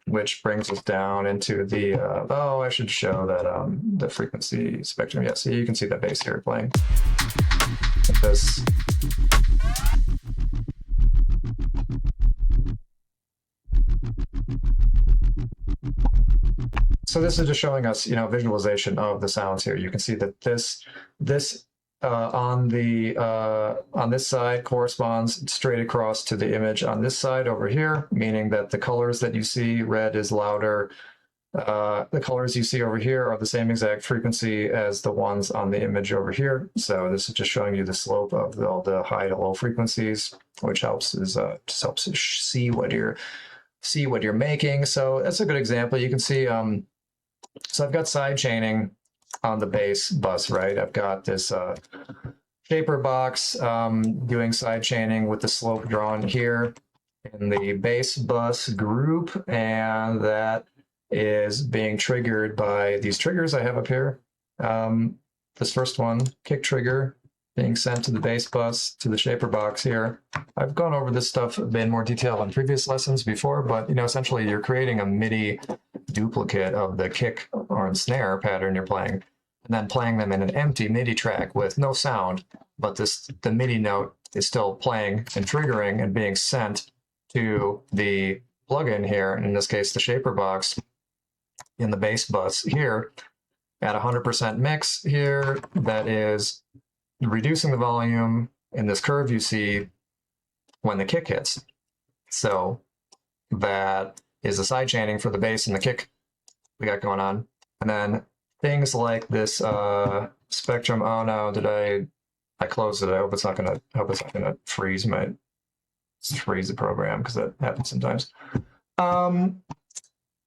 which brings us down into the, I should show that the frequency spectrum. Yeah, so you can see that bass here playing like this. So this is just showing us, visualization of the sounds here. You can see that this on this side corresponds straight across to the image on this side over here, meaning that the colors that you see, red is louder. The colors you see over here are the same exact frequency as the ones on the image over here. So this is just showing you the slope of all the high to low frequencies, which helps just helps see what you're making. So that's a good example. You can see so I've got side chaining on the bass bus, right? I've got this shaper box doing side chaining with the slope drawn here in the bass bus group, and that is being triggered by these triggers I have up here. This first one, kick trigger, being sent to the bass bus to the shaper box here. I've gone over this stuff in more detail in previous lessons before, but essentially you're creating a MIDI duplicate of the kick or snare pattern you're playing, and then playing them in an empty MIDI track with no sound, but the MIDI note is still playing and triggering and being sent to the plugin here, in this case the shaper box in the bass bus here at 100% mix here. That is reducing the volume in this curve you see when the kick hits. So that is the side chaining for the bass and the kick we got going on. And then things like this spectrum. Oh no, did I closed it? I hope it's not gonna freeze the program, because that happens sometimes.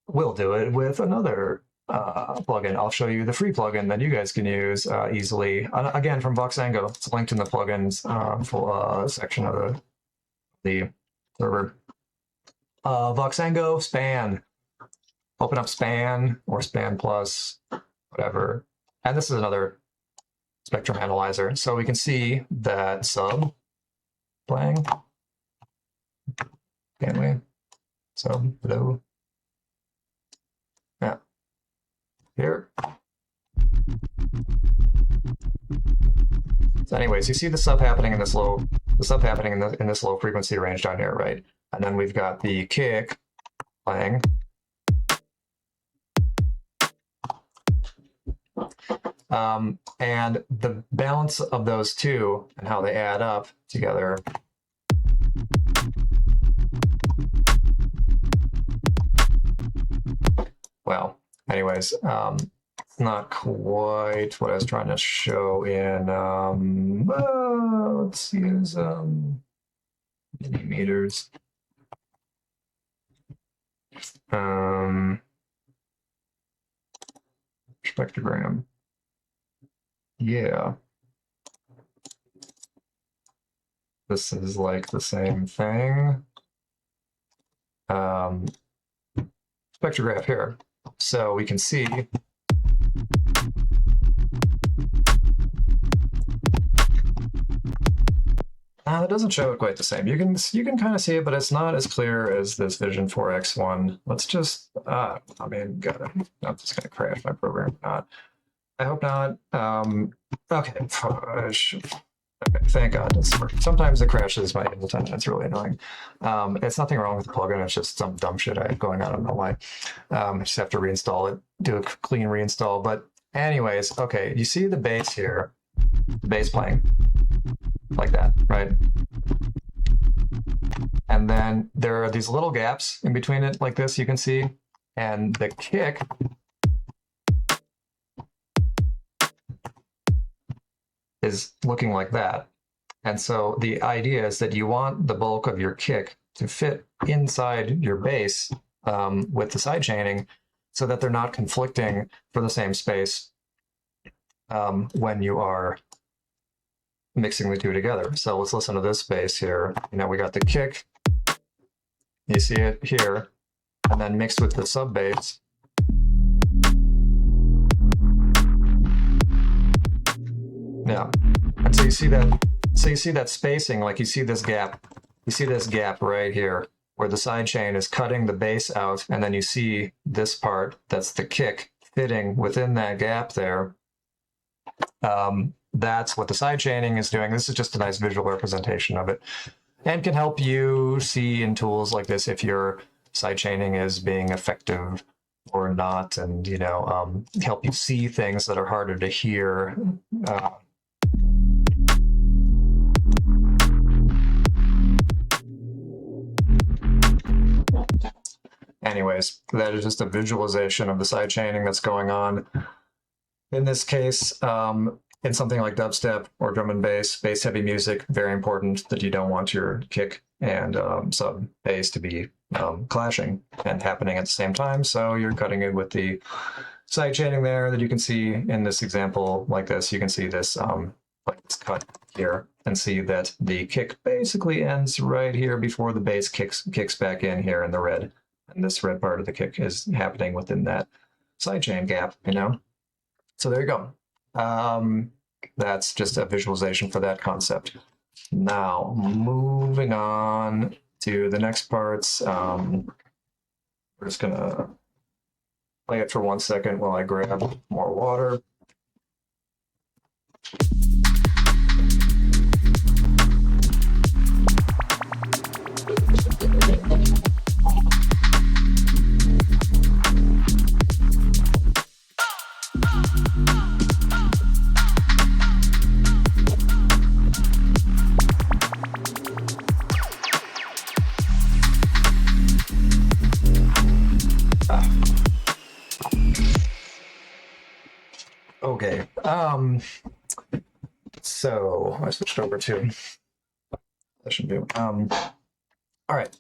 We'll do it with another plugin. I'll show you the free plugin that you guys can use easily. Again, from Voxengo. It's linked in the plugins section of the server. Voxengo Span. Open up Span or Span Plus, whatever. And this is another spectrum analyzer. So we can see that sub playing. Can't we? Sub, hello. Yeah. Here. So anyways, you see the sub happening in this low, in this low frequency range down here, right? And then we've got the kick playing. And the balance of those two and how they add up together. Well, anyways, it's not quite what I was trying to show in, let's use millimeters. Spectrogram. Yeah. This is like the same thing. Spectrograph here. So we can see it doesn't show it quite the same. You can kind of see it, but it's not as clear as this Vision 4X one. Let's just I mean, I'm just gonna crash my program. Not. I hope not. Okay. Okay, thank God it's working. Sometimes it crashes my Ableton. It's really annoying. It's nothing wrong with the plugin. It's just some dumb shit I have going on. I don't know why. I just have to reinstall it, do a clean reinstall. But anyways, okay, you see the bass here, the bass playing like that, right? And then there are these little gaps in between it like this, you can see. And the kick is looking like that. And so the idea is that you want the bulk of your kick to fit inside your bass with the side chaining, so that they're not conflicting for the same space when you are mixing the two together. So let's listen to this bass here. We got the kick, you see it here, and then mixed with the sub bass. Yeah, and so you see that spacing, like you see this gap right here where the side chain is cutting the bass out, and then you see this part that's the kick fitting within that gap there. That's what the side chaining is doing. This is just a nice visual representation of it, and can help you see in tools like this if your side chaining is being effective or not, and help you see things that are harder to hear. anyways, that is just a visualization of the sidechaining that's going on. In this case, in something like dubstep or drum and bass heavy music, very important that you don't want your kick and sub bass to be clashing and happening at the same time. So you're cutting it with the sidechaining there that you can see in this example like this. You can see this like this cut here and see that the kick basically ends right here before the bass kicks back in here in the red. And this red part of the kick is happening within that sidechain gap, you know? So there you go. That's just a visualization for that concept. Now, moving on to the next parts. We're just gonna play it for 1 second while I grab more water. Okay, so I switched over to, that should do. All right,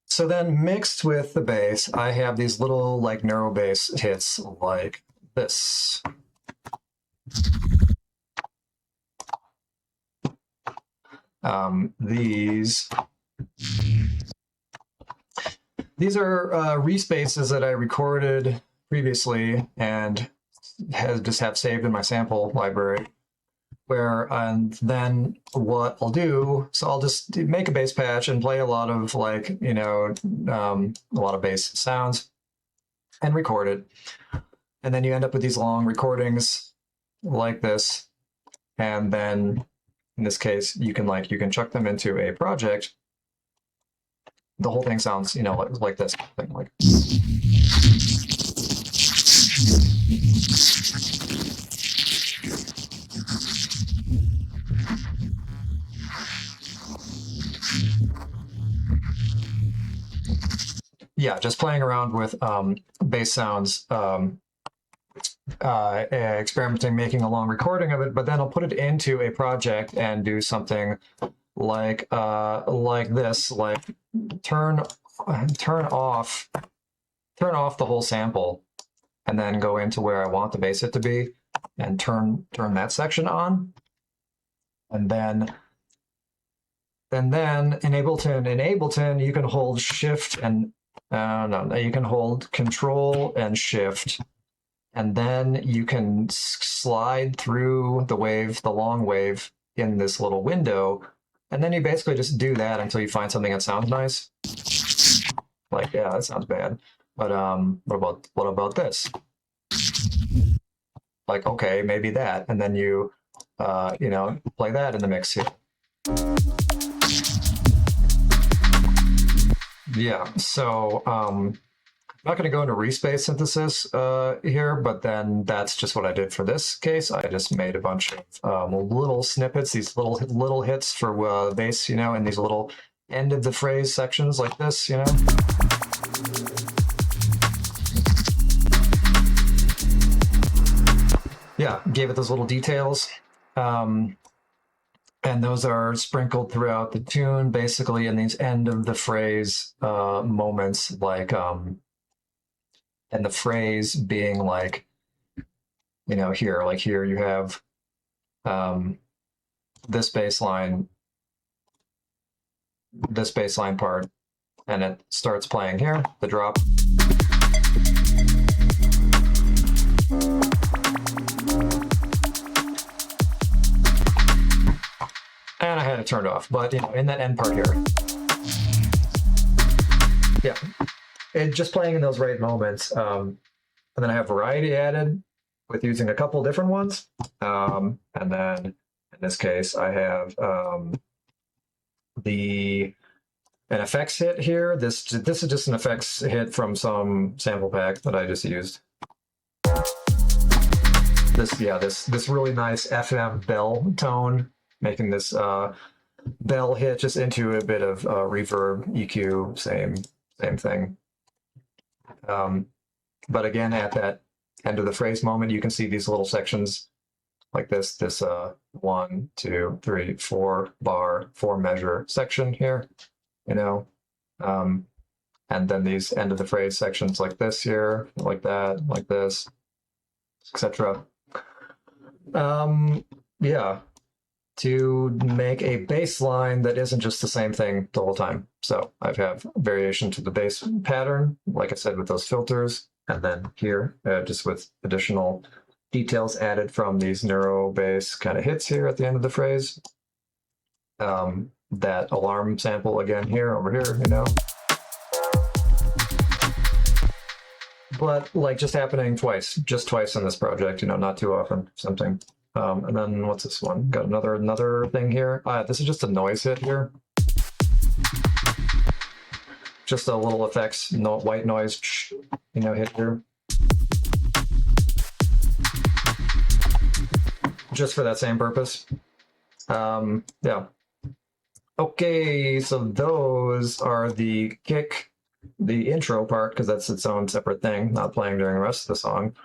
so then mixed with the bass, I have these little like neuro bass hits like this. These are respaces that I recorded previously and just have saved in my sample library. And then what I'll do, so I'll just make a bass patch and play a lot of like, you know, a lot of bass sounds and record it. And then you end up with these long recordings like this. And then in this case, you can chuck them into a project. The whole thing sounds, you know, like this thing, like. Yeah, just playing around with bass sounds, experimenting, making a long recording of it, but then I'll put it into a project and do something like this, like turn off the whole sample, and then go into where I want the bass hit to be, and turn that section on, and then in Ableton you can hold Shift and you can hold Control and Shift, and then you can slide through the wave, the long wave, in this little window, and then you basically just do that until you find something that sounds nice. Like, yeah, that sounds bad, but what about this? Like, okay, maybe that, and then you you know, play that in the mix here. Yeah, so I'm not going to go into respace synthesis here, but then that's just what I did for this case. I just made a bunch of little snippets, these little hits for bass, you know, and these little end of the phrase sections like this, you know. Yeah, gave it those little details. And those are sprinkled throughout the tune, basically in these end of the phrase moments, like, and the phrase being like, you know, here, like here you have this bass line part, and it starts playing here, the drop. And I had it turned off, but you know, in that end part here. Yeah, and just playing in those right moments. And then I have variety added with using a couple different ones. And then in this case, I have an effects hit here. This is just an effects hit from some sample pack that I just used. This really nice FM bell tone, making this bell hit just into a bit of reverb, EQ, same thing. But again, at that end of the phrase moment, you can see these little sections like this 1, 2, 3, 4 bar, 4 measure section here, you know, and then these end of the phrase sections like this here, like that, like this, etc. Yeah, to make a bass line that isn't just the same thing the whole time. So I have variation to the bass pattern, like I said, with those filters, and then here, just with additional details added from these neuro bass kind of hits here at the end of the phrase. That alarm sample again here, over here, you know. But like just happening just twice in this project, you know, not too often, something. And then what's this one? Got another thing here. This is just a noise hit here. Just a little effects, white noise, you know, hit here. Just for that same purpose. Yeah. Okay, so those are the kick, the intro part, because that's its own separate thing, not playing during the rest of the song.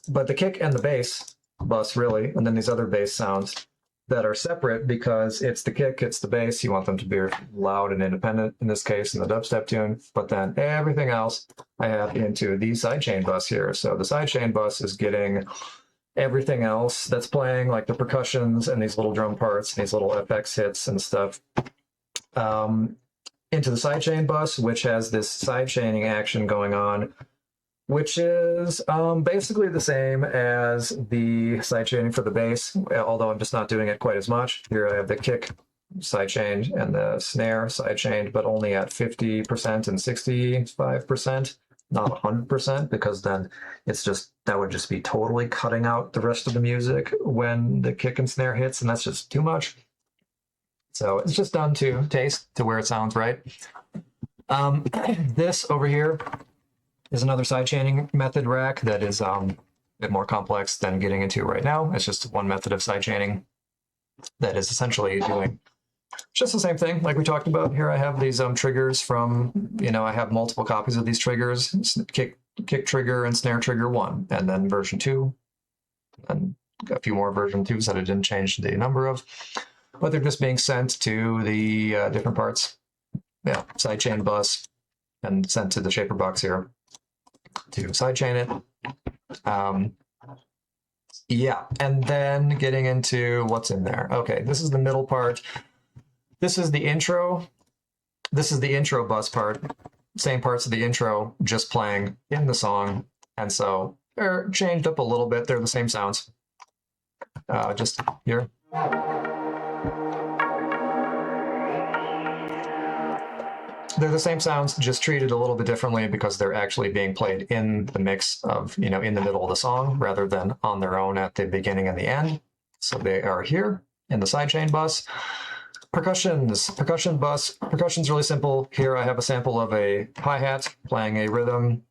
But the kick and the bass bus, really, and then these other bass sounds that are separate because it's the kick, it's the bass. You want them to be loud and independent, in this case, in the dubstep tune. But then everything else I have into the sidechain bus here. So the sidechain bus is getting everything else that's playing, like the percussions and these little drum parts, and these little FX hits and stuff, into the sidechain bus, which has this sidechaining action going on, which is basically the same as the sidechaining for the bass, although I'm just not doing it quite as much. Here I have the kick sidechained and the snare sidechained, but only at 50% and 65%. Not 100%, because then it's just, that would just be totally cutting out the rest of the music when the kick and snare hits, and that's just too much. So it's just done to taste, to where it sounds right. This over here is another sidechaining method rack that is a bit more complex than getting into right now. It's just one method of sidechaining that is essentially doing just the same thing like we talked about. Here I have these triggers from, you know, I have multiple copies of these triggers, kick trigger and snare trigger 1, and then version 2, and a few more version 2s that I didn't change the number of, but they're just being sent to the different parts. Yeah, sidechain bus, and sent to the shaper box here to sidechain it. Yeah, and then getting into what's in there. Okay, this is the middle part. This is the intro. This is the intro bus part. Same parts of the intro, just playing in the song. And so they're changed up a little bit. They're the same sounds. Just here. They're the same sounds, just treated a little bit differently because they're actually being played in the mix of, you know, in the middle of the song rather than on their own at the beginning and the end. So they are here in the sidechain bus. Percussion bus. Percussion's really simple. Here I have a sample of a hi-hat playing a rhythm.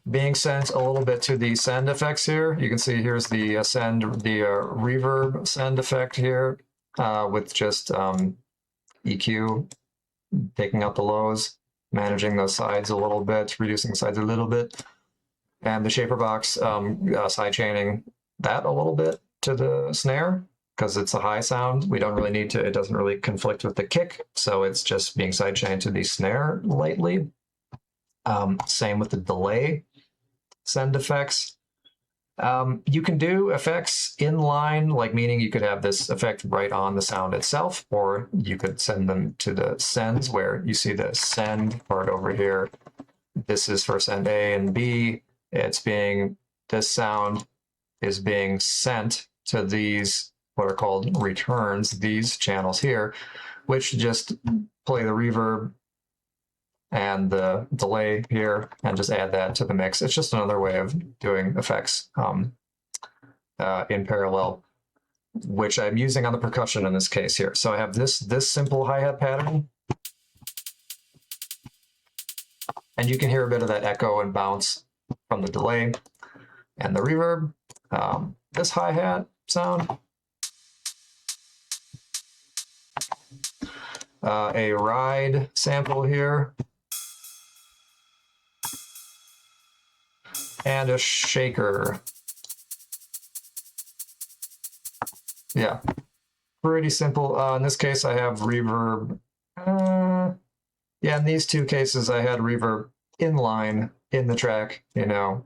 Being sent a little bit to the send effects here. You can see here's the reverb send effect here with just EQ, taking out the lows, managing those sides a little bit, reducing the sides a little bit, and the shaper box sidechaining that a little bit to the snare because it's a high sound. We don't really need to, it doesn't really conflict with the kick, so it's just being sidechained to the snare lightly. Same with the delay send effects. You can do effects in line, like meaning you could have this effect right on the sound itself, or you could send them to the sends where you see the send part over here. This is for send A and B. It's being, this sound is being sent to these, what are called returns, these channels here, which just play the reverb and the delay here and just add that to the mix. It's just another way of doing effects in parallel, which I'm using on the percussion in this case here. So I have this simple hi-hat pattern, and you can hear a bit of that echo and bounce from the delay and the reverb. This hi-hat sound. a ride sample here, and a shaker. Yeah, pretty simple. In this case, I have reverb. Yeah, in these two cases, I had reverb inline in the track, you know,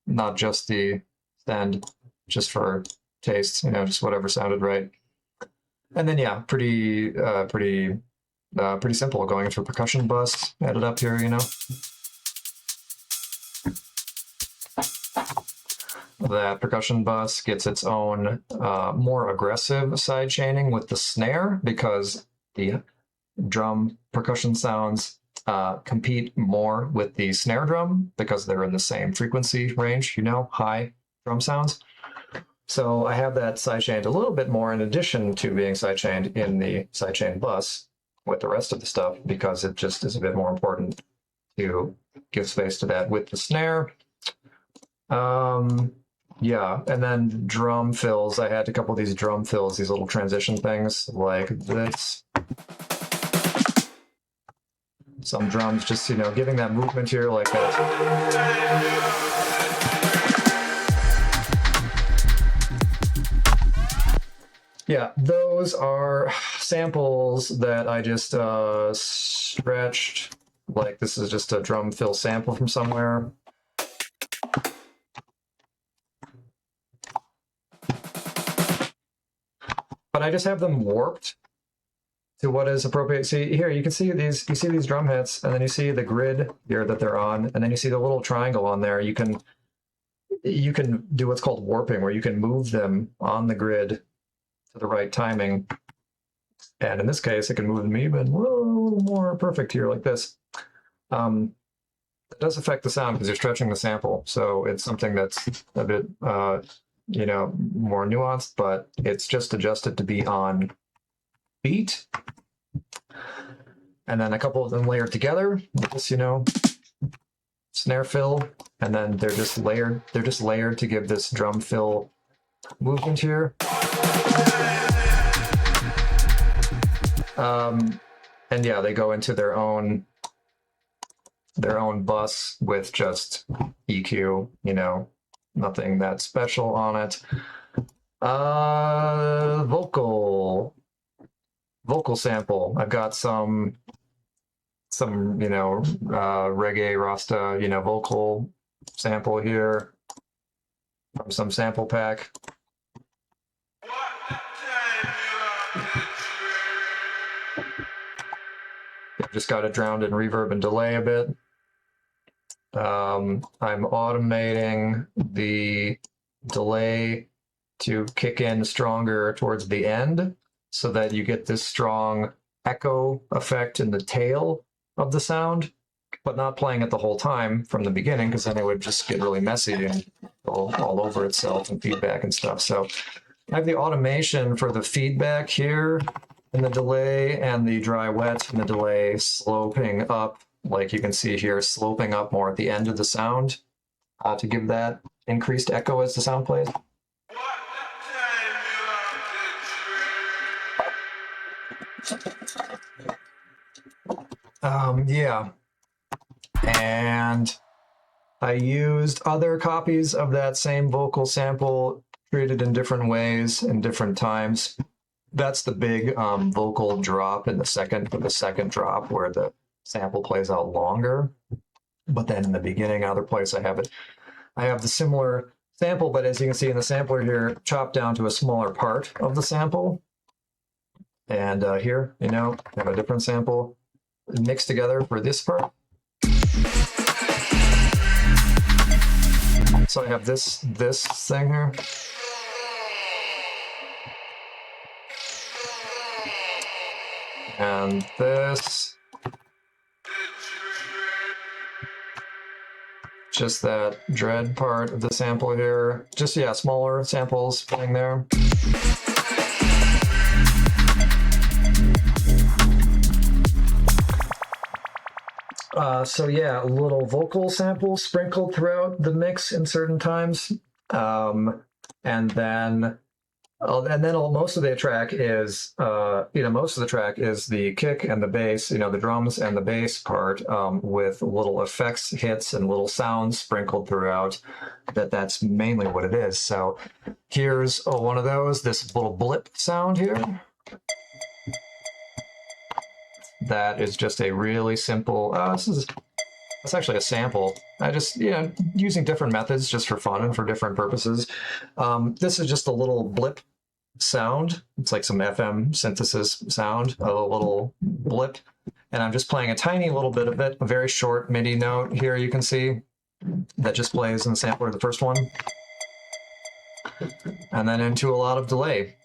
not just the send, just for taste, you know, just whatever sounded right. And then, yeah, pretty simple going into a percussion bus, add it up here, you know. That percussion bus gets its own more aggressive side chaining with the snare, because the drum percussion sounds compete more with the snare drum because they're in the same frequency range, you know, high drum sounds. So I have that sidechained a little bit more in addition to being sidechained in the sidechain bus with the rest of the stuff, because it just is a bit more important to give space to that with the snare. Yeah, and then drum fills. I had a couple of these drum fills, these little transition things like this. Some drums just, you know, giving that movement here like that. Yeah, those are samples that I just stretched. Like this is just a drum fill sample from somewhere. But I just have them warped to what is appropriate. See here, you can see these. You see these drum hits, and then you see the grid here that they're on, and then you see the little triangle on there. You can do what's called warping, where you can move them on the grid to the right timing. And in this case, it can move them even a little more perfect here, like this. It does affect the sound because you're stretching the sample, so it's something that's a bit, you know, more nuanced, but it's just adjusted to be on beat. And then a couple of them layered together with this, you know, snare fill, and then they're just layered. They're just layered to give this drum fill movement here. And yeah, they go into their own bus with just EQ, you know, nothing that special on it. Vocal sample. I've got some you know, reggae Rasta, you know, vocal sample here from some sample pack. I've just got it drowned in reverb and delay a bit. I'm automating the delay to kick in stronger towards the end so that you get this strong echo effect in the tail of the sound, but not playing it the whole time from the beginning, because then it would just get really messy and go all over itself and feedback and stuff. So I have the automation for the feedback here in the delay and the dry wet in the delay sloping up, like you can see here, sloping up more at the end of the sound to give that increased echo as the sound plays. Yeah, and I used other copies of that same vocal sample treated in different ways and different times. That's the big vocal drop in the second drop where the sample plays out longer. But then in the beginning, other place I have the similar sample, but as you can see in the sampler here, chopped down to a smaller part of the sample. And here, you know, I have a different sample mixed together for this part. So I have this thing here. And this. Just that dread part of the sample here. Just, yeah, smaller samples playing there. So yeah, a little vocal sample sprinkled throughout the mix in certain times. And then And then most of the track is, most of the track is the kick and the bass, the drums and the bass part, with little effects, hits, and little sounds sprinkled throughout. That's mainly what it is. So here's one of those, this little blip sound here. That is just a really simple, that's actually a sample. I just, using different methods just for fun and for different purposes. This is just a little blip sound. It's like some FM synthesis sound, a little blip. And I'm just playing a tiny little bit of it, a very short MIDI note here you can see that just plays in the sampler, the first one. And then into a lot of delay.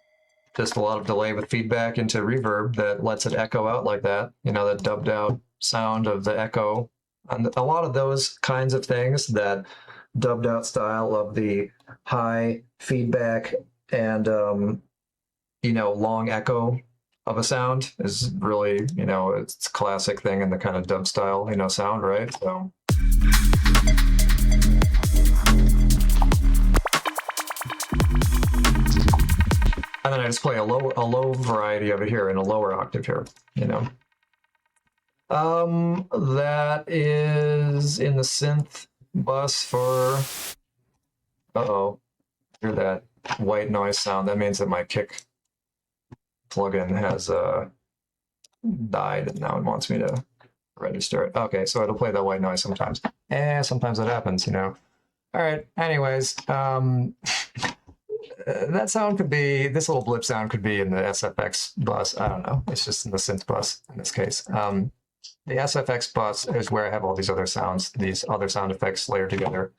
Just a lot of delay with feedback into reverb that lets it echo out like that, that dubbed out sound of the echo. And a lot of those kinds of things, that dubbed out style of the high feedback and, long echo of a sound is really, it's a classic thing in the kind of dub style, sound, right? So. And then I just play a low variety of it here in a lower octave here, That is in the synth bus for, hear that white noise sound. That means that my kick plugin has died and now it wants me to register it. Okay, so it'll play that white noise sometimes. Sometimes it happens, All right, anyways, that sound could be, this little blip sound could be in the SFX bus. I don't know. It's just in the synth bus in this case. The SFX bus is where I have all these other sounds, these other sound effects layered together.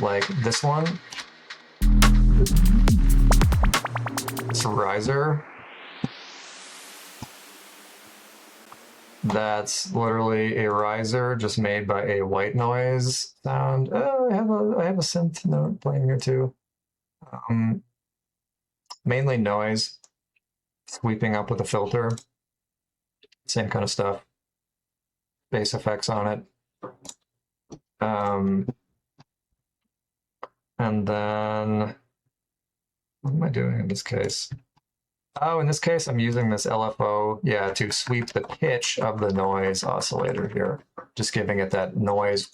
Like this one. It's a riser. That's literally a riser just made by a white noise sound. Oh, I have a synth note playing here too. Mainly noise, sweeping up with a filter, same kind of stuff. Bass effects on it. And then, what am I doing in this case? Oh, in this case, I'm using this LFO, to sweep the pitch of the noise oscillator here, just giving it that noise,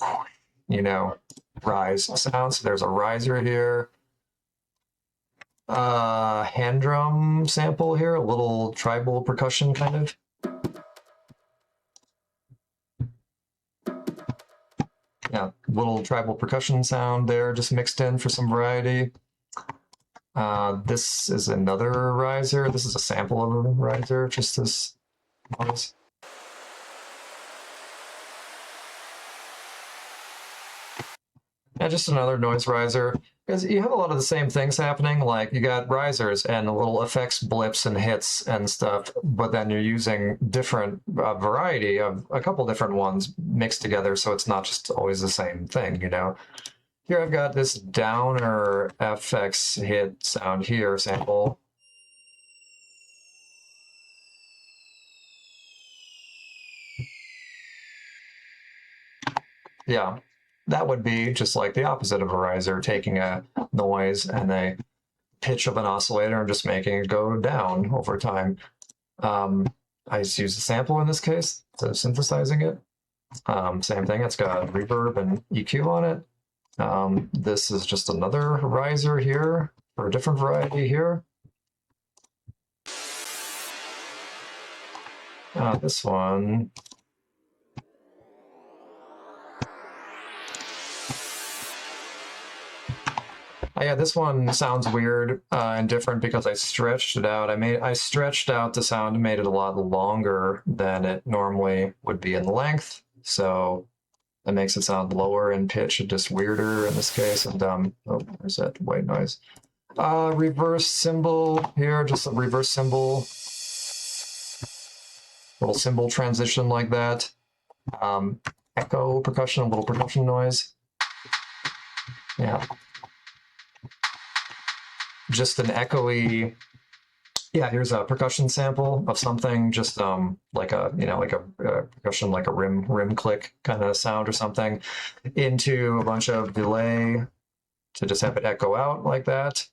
rise sound. So there's a riser here. Hand drum sample here, a little tribal percussion kind of. Yeah, little tribal percussion sound there, just mixed in for some variety. This is another riser. This is a sample of a riser, just this noise. Yeah, just another noise riser. Because you have a lot of the same things happening, like you got risers and little effects, blips and hits and stuff, but then you're using different variety of a couple different ones mixed together, so it's not just always the same thing, Here I've got this downer FX hit sound here, sample. Yeah. That would be just like the opposite of a riser, taking a noise and a pitch of an oscillator and just making it go down over time. I just use a sample in this case, so synthesizing it. Same thing, it's got reverb and EQ on it. This is just another riser here for a different variety here. This one. Yeah, this one sounds weird and different because I stretched it out. I stretched out the sound and made it a lot longer than it normally would be in length. So that makes it sound lower in pitch and just weirder in this case. And there's that white noise. Reverse cymbal here, just a reverse cymbal. Little cymbal transition like that. Echo percussion, a little percussion noise. Yeah. Just an echoey, here's a percussion sample of something, just like a percussion, like a rim click kind of sound or something, into a bunch of delay to just have it echo out like that.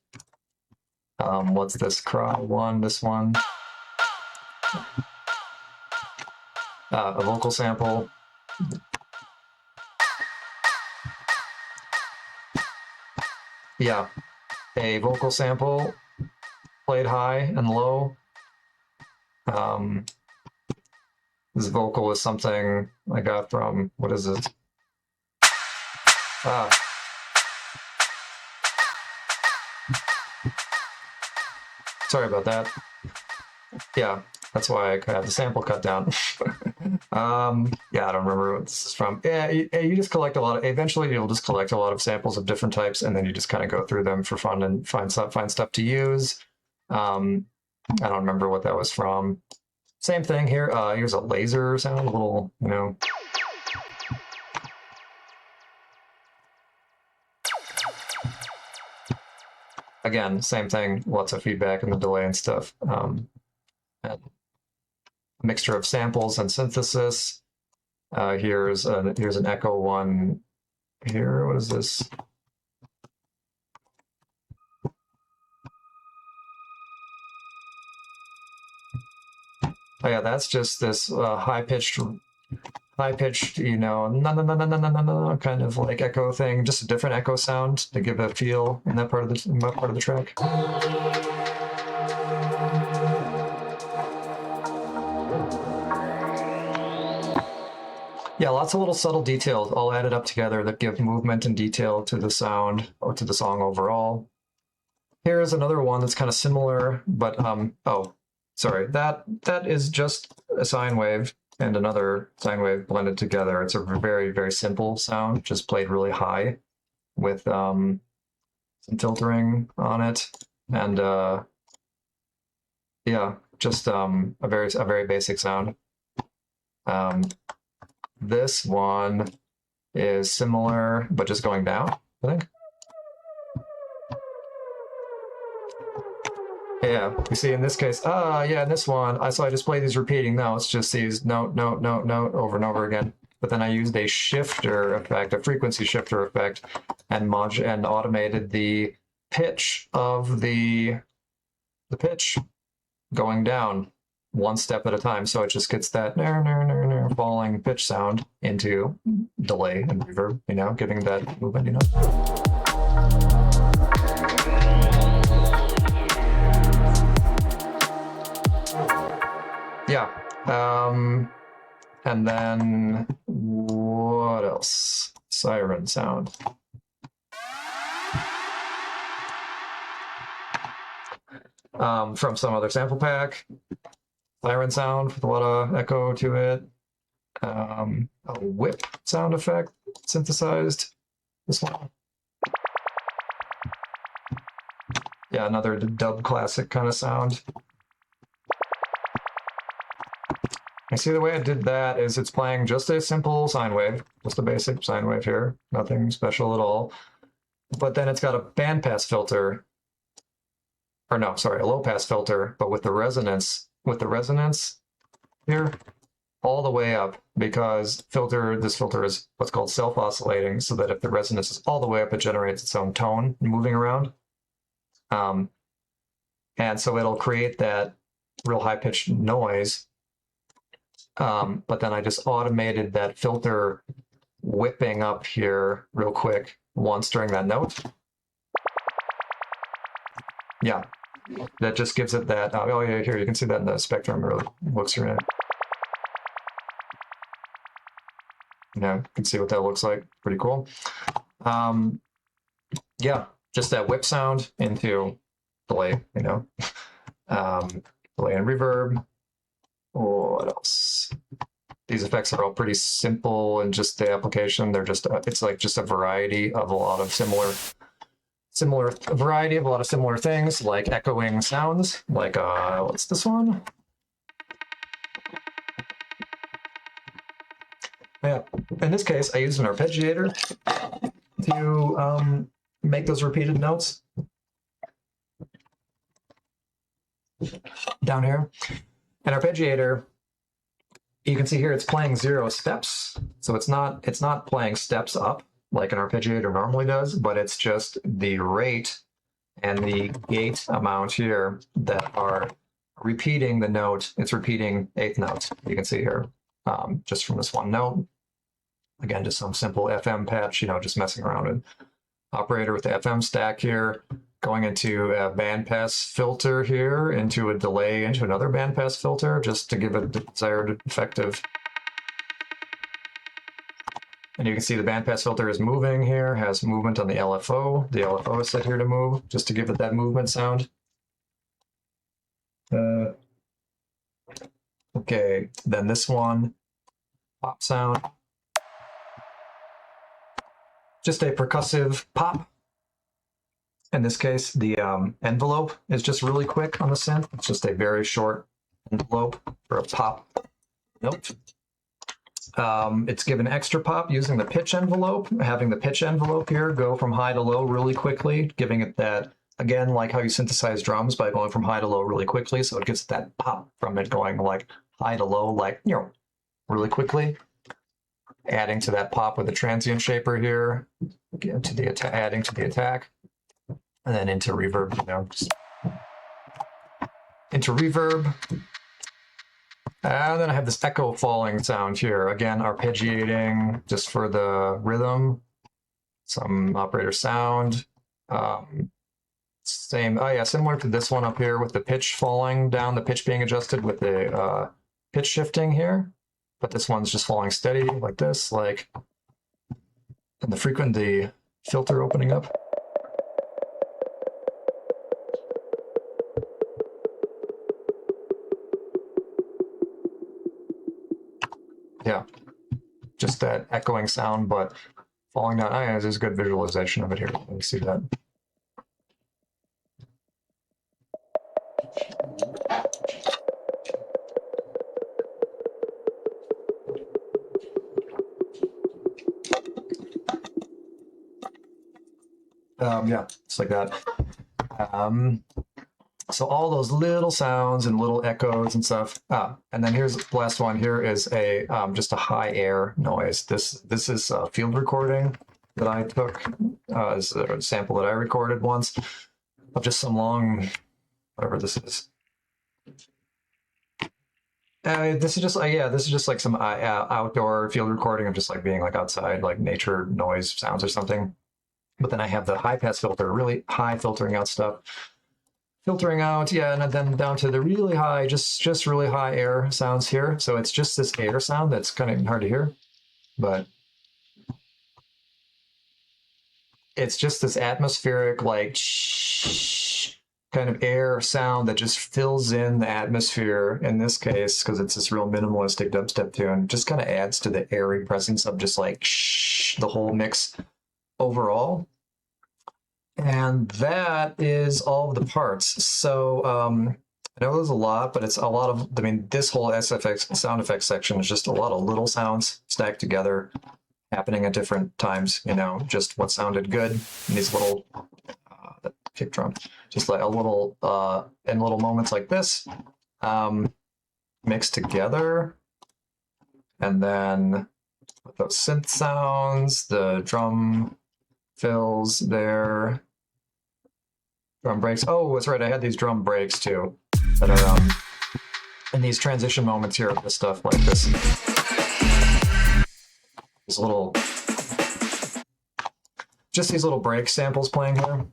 What's this cry one? This one. A vocal sample. Yeah, a vocal sample played high and low. This vocal is something I got from, what is this? Sorry about that. Yeah, that's why I had the sample cut down. Yeah, I don't remember what this is from. Yeah, you just collect a lot of, eventually you'll just collect a lot of samples of different types, and then you just kind of go through them for fun and find stuff to use. I don't remember what that was from. Same thing here. Here's a laser sound, a little, you know. Again, same thing, lots of feedback and the delay and stuff. And a mixture of samples and synthesis. Here's an echo one here. What is this? Oh yeah, that's just this high pitched, you know, no, kind of like echo thing. Just a different echo sound to give a feel in that part of the track. Yeah, lots of little subtle details all added up together that give movement and detail to the sound or to the song overall. Here's another one that's kind of similar, but oh, sorry, that is just a sine wave and another sine wave blended together. It's a very, very simple sound, just played really high with some filtering on it, and yeah, just a very basic sound. This one is similar, but just going down, I think. Yeah, you see in this case, yeah, in this one, so I just play these repeating notes, just these note, note, note, note over and over again. But then I used a shifter effect, a frequency shifter effect, and automated the pitch of the pitch going down one step at a time. So it just gets that falling pitch sound into delay and reverb, you know, giving that movement, you know. Yeah. And then what else? Siren sound. From some other sample pack. Siren sound with a lot of echo to it. A whip sound effect synthesized. This one. Yeah, another dub classic kind of sound. I see the way I did that is it's playing just a simple sine wave, just a basic sine wave here, nothing special at all. But then it's got a bandpass filter, or no, sorry, a low pass filter, but with the resonance here all the way up, because this filter is what's called self-oscillating, so that if the resonance is all the way up, it generates its own tone moving around. And so it'll create that real high-pitched noise. But then I just automated that filter whipping up here real quick once during that note. Yeah, that just gives it that, oh yeah, here, you can see that in the spectrum, really looks around. You know, you can see what that looks like, pretty cool. Yeah, just that whip sound into delay, you know, delay and reverb. What else? These effects are all pretty simple and just the application. They're just, it's like just a variety of a lot of similar things, like echoing sounds, like, what's this one? Yeah, in this case, I used an arpeggiator to make those repeated notes down here. An arpeggiator, you can see here it's playing 0 steps, so it's not playing steps up like an arpeggiator normally does, but it's just the rate and the gate amount here that are repeating the note. It's repeating eighth notes. You can see here, just from this one note. Again, just some simple FM patch, just messing around with operator with the FM stack here, going into a bandpass filter here, into a delay, into another bandpass filter, just to give a desired effective. And you can see the bandpass filter is moving here, has movement on the LFO. The LFO is set here to move, just to give it that movement sound. Okay, then this one, pop sound. Just a percussive pop. In this case, the envelope is just really quick on the synth. It's just a very short envelope for a pop note. It's given extra pop using the pitch envelope, having the pitch envelope here go from high to low really quickly, giving it that, again, like how you synthesize drums by going from high to low really quickly. So it gets that pop from it going like high to low, like, really quickly. Adding to that pop with a transient shaper here, again, to the adding to the attack, and then into reverb, just into reverb. And then I have this echo falling sound here. Again, arpeggiating just for the rhythm. Some operator sound. Similar to this one up here with the pitch falling down, the pitch being adjusted with the pitch shifting here. But this one's just falling steady like this, and the filter opening up. Yeah, just that echoing sound, but falling down. There's a good visualization of it here. Let me see that. Yeah, it's like that. So all those little sounds and little echoes and stuff. And then here's the last one. Here is a just a high air noise. This is a field recording that I took. This is a sample that I recorded once of just some long, whatever this is. This is just like some outdoor field recording of just like being like outside, like nature noise sounds or something. But then I have the high pass filter, really high filtering out stuff. Filtering out, and then down to the really high, just really high air sounds here. So it's just this air sound that's kind of hard to hear, but it's just this atmospheric, like kind of air sound that just fills in the atmosphere in this case, because it's this real minimalistic dubstep tune. Just kind of adds to the airy presence of just like the whole mix overall. And that is all of the parts. So I know there's a lot, but it's a lot of, this whole SFX sound effects section is just a lot of little sounds stacked together, happening at different times, just what sounded good in these little, the kick drum, just like a little, in little moments like this, mixed together. And then with those synth sounds, the drum fills there. Drum breaks. Oh, that's right. I had these drum breaks too that are in these transition moments here of this stuff like this. These little, just these little break samples playing here.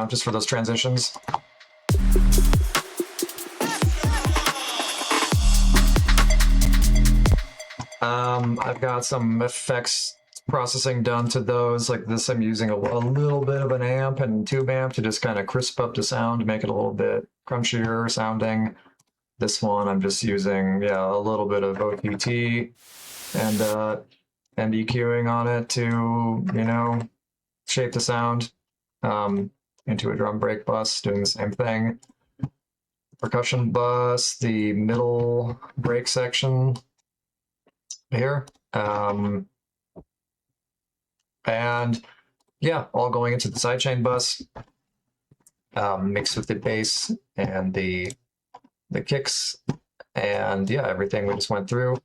Just for those transitions. I've got some effects processing done to those. Like this, I'm using a little bit of an amp and tube amp to just kind of crisp up the sound, make it a little bit crunchier sounding. This one, I'm just using, a little bit of OTT and EQing on it to, shape the sound into a drum break bus, doing the same thing. Percussion bus, the middle break section here. And all going into the sidechain bus, mixed with the bass and the kicks, and everything we just went through.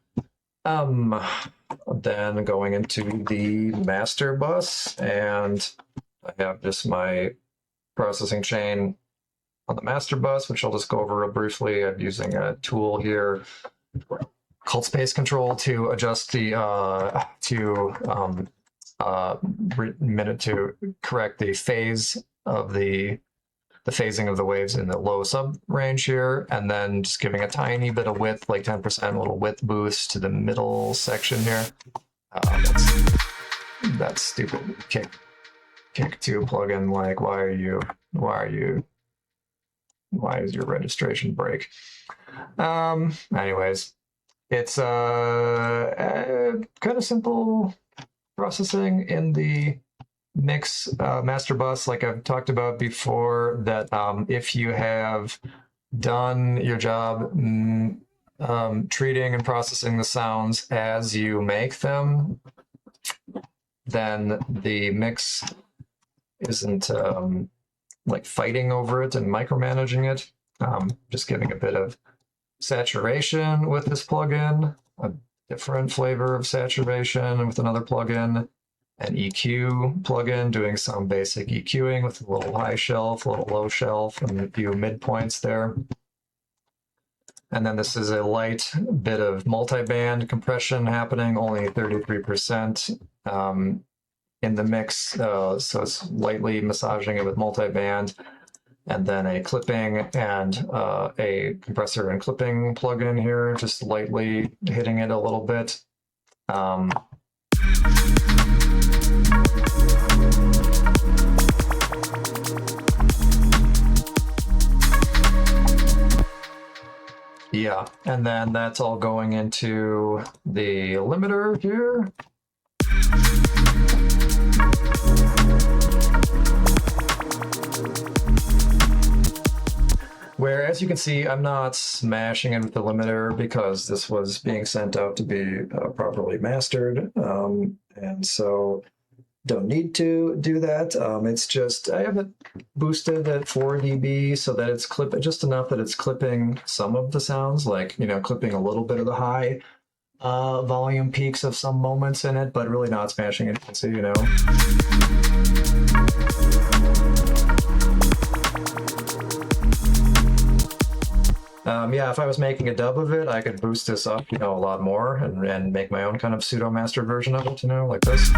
then going into the master bus, and I have just my processing chain on the master bus, which I'll just go over real briefly. I'm using a tool here called space control to adjust the minute to correct the phase of the phasing of the waves in the low sub range here, and then just giving a tiny bit of width, like 10%, a little width boost to the middle section here. That's stupid. Kick 2 plugin. Like, why is your registration break? Anyways, it's kind of simple processing in the mix master bus, like I've talked about before, that if you have done your job treating and processing the sounds as you make them, then the mix isn't like fighting over it and micromanaging it. Just giving a bit of saturation with this plugin, a different flavor of saturation with another plugin, an EQ plugin doing some basic EQing with a little high shelf, a little low shelf, and a few midpoints there. And then this is a light bit of multi-band compression happening, only 33% in the mix. So it's lightly massaging it with multi-band. And then a clipping and a compressor and clipping plugin here, just lightly hitting it a little bit. Yeah, and then that's all going into the limiter here. Where, as you can see, I'm not smashing it with the limiter because this was being sent out to be properly mastered, and so don't need to do that. It's just, I have it boosted at 4 dB so that it's just enough that it's clipping some of the sounds, like, you know, clipping a little bit of the high volume peaks of some moments in it, but really not smashing it, so, you know. Yeah, if I was making a dub of it, I could boost this up, you know, a lot more and make my own kind of pseudo-mastered version of it, you know, like this.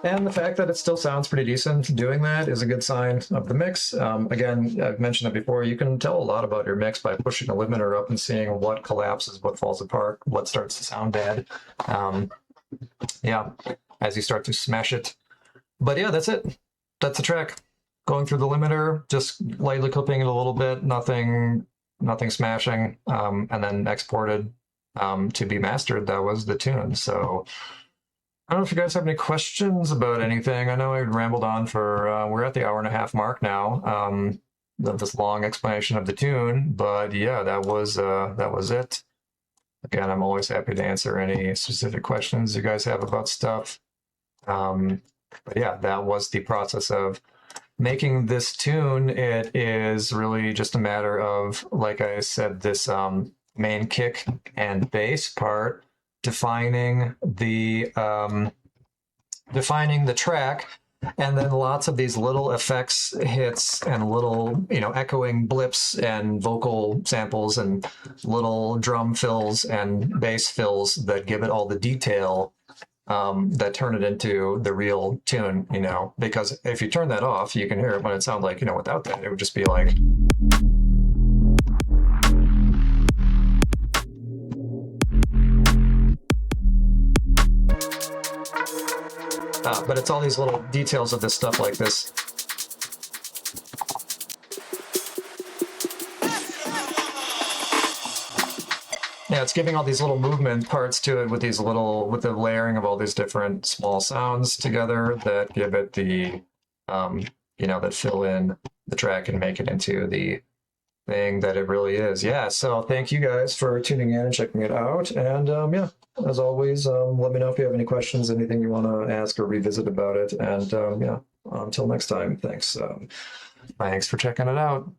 And the fact that it still sounds pretty decent doing that is a good sign of the mix. Again, I've mentioned it before, you can tell a lot about your mix by pushing a limiter up and seeing what collapses, what falls apart, what starts to sound bad. Yeah, as you start to smash it. But yeah, that's it. That's the track. Going through the limiter, just lightly clipping it a little bit, nothing smashing, and then exported to be mastered. That was the tune. So I don't know if you guys have any questions about anything. I know I rambled on for, we're at the hour-and-a-half mark now, this long explanation of the tune, but yeah, that was it. Again, I'm always happy to answer any specific questions you guys have about stuff. But yeah, that was the process of making this tune. It is really just a matter of, like I said, this main kick and bass part, defining the track, and then lots of these little effects hits and little, you know, echoing blips and vocal samples and little drum fills and bass fills that give it all the detail that turn it into the real tune, you know, because if you turn that off, you can hear it when it sounds like, you know, without that, it would just be like. But it's all these little details of this stuff like this. Yeah, it's giving all these little movement parts to it with these little, with the layering of all these different small sounds together that give it the, you know, that fill in the track and make it into the thing that it really is. Yeah. So thank you guys for tuning in and checking it out. And yeah, as always, let me know if you have any questions, anything you want to ask or revisit about it. And yeah, until next time, thanks. Thanks for checking it out.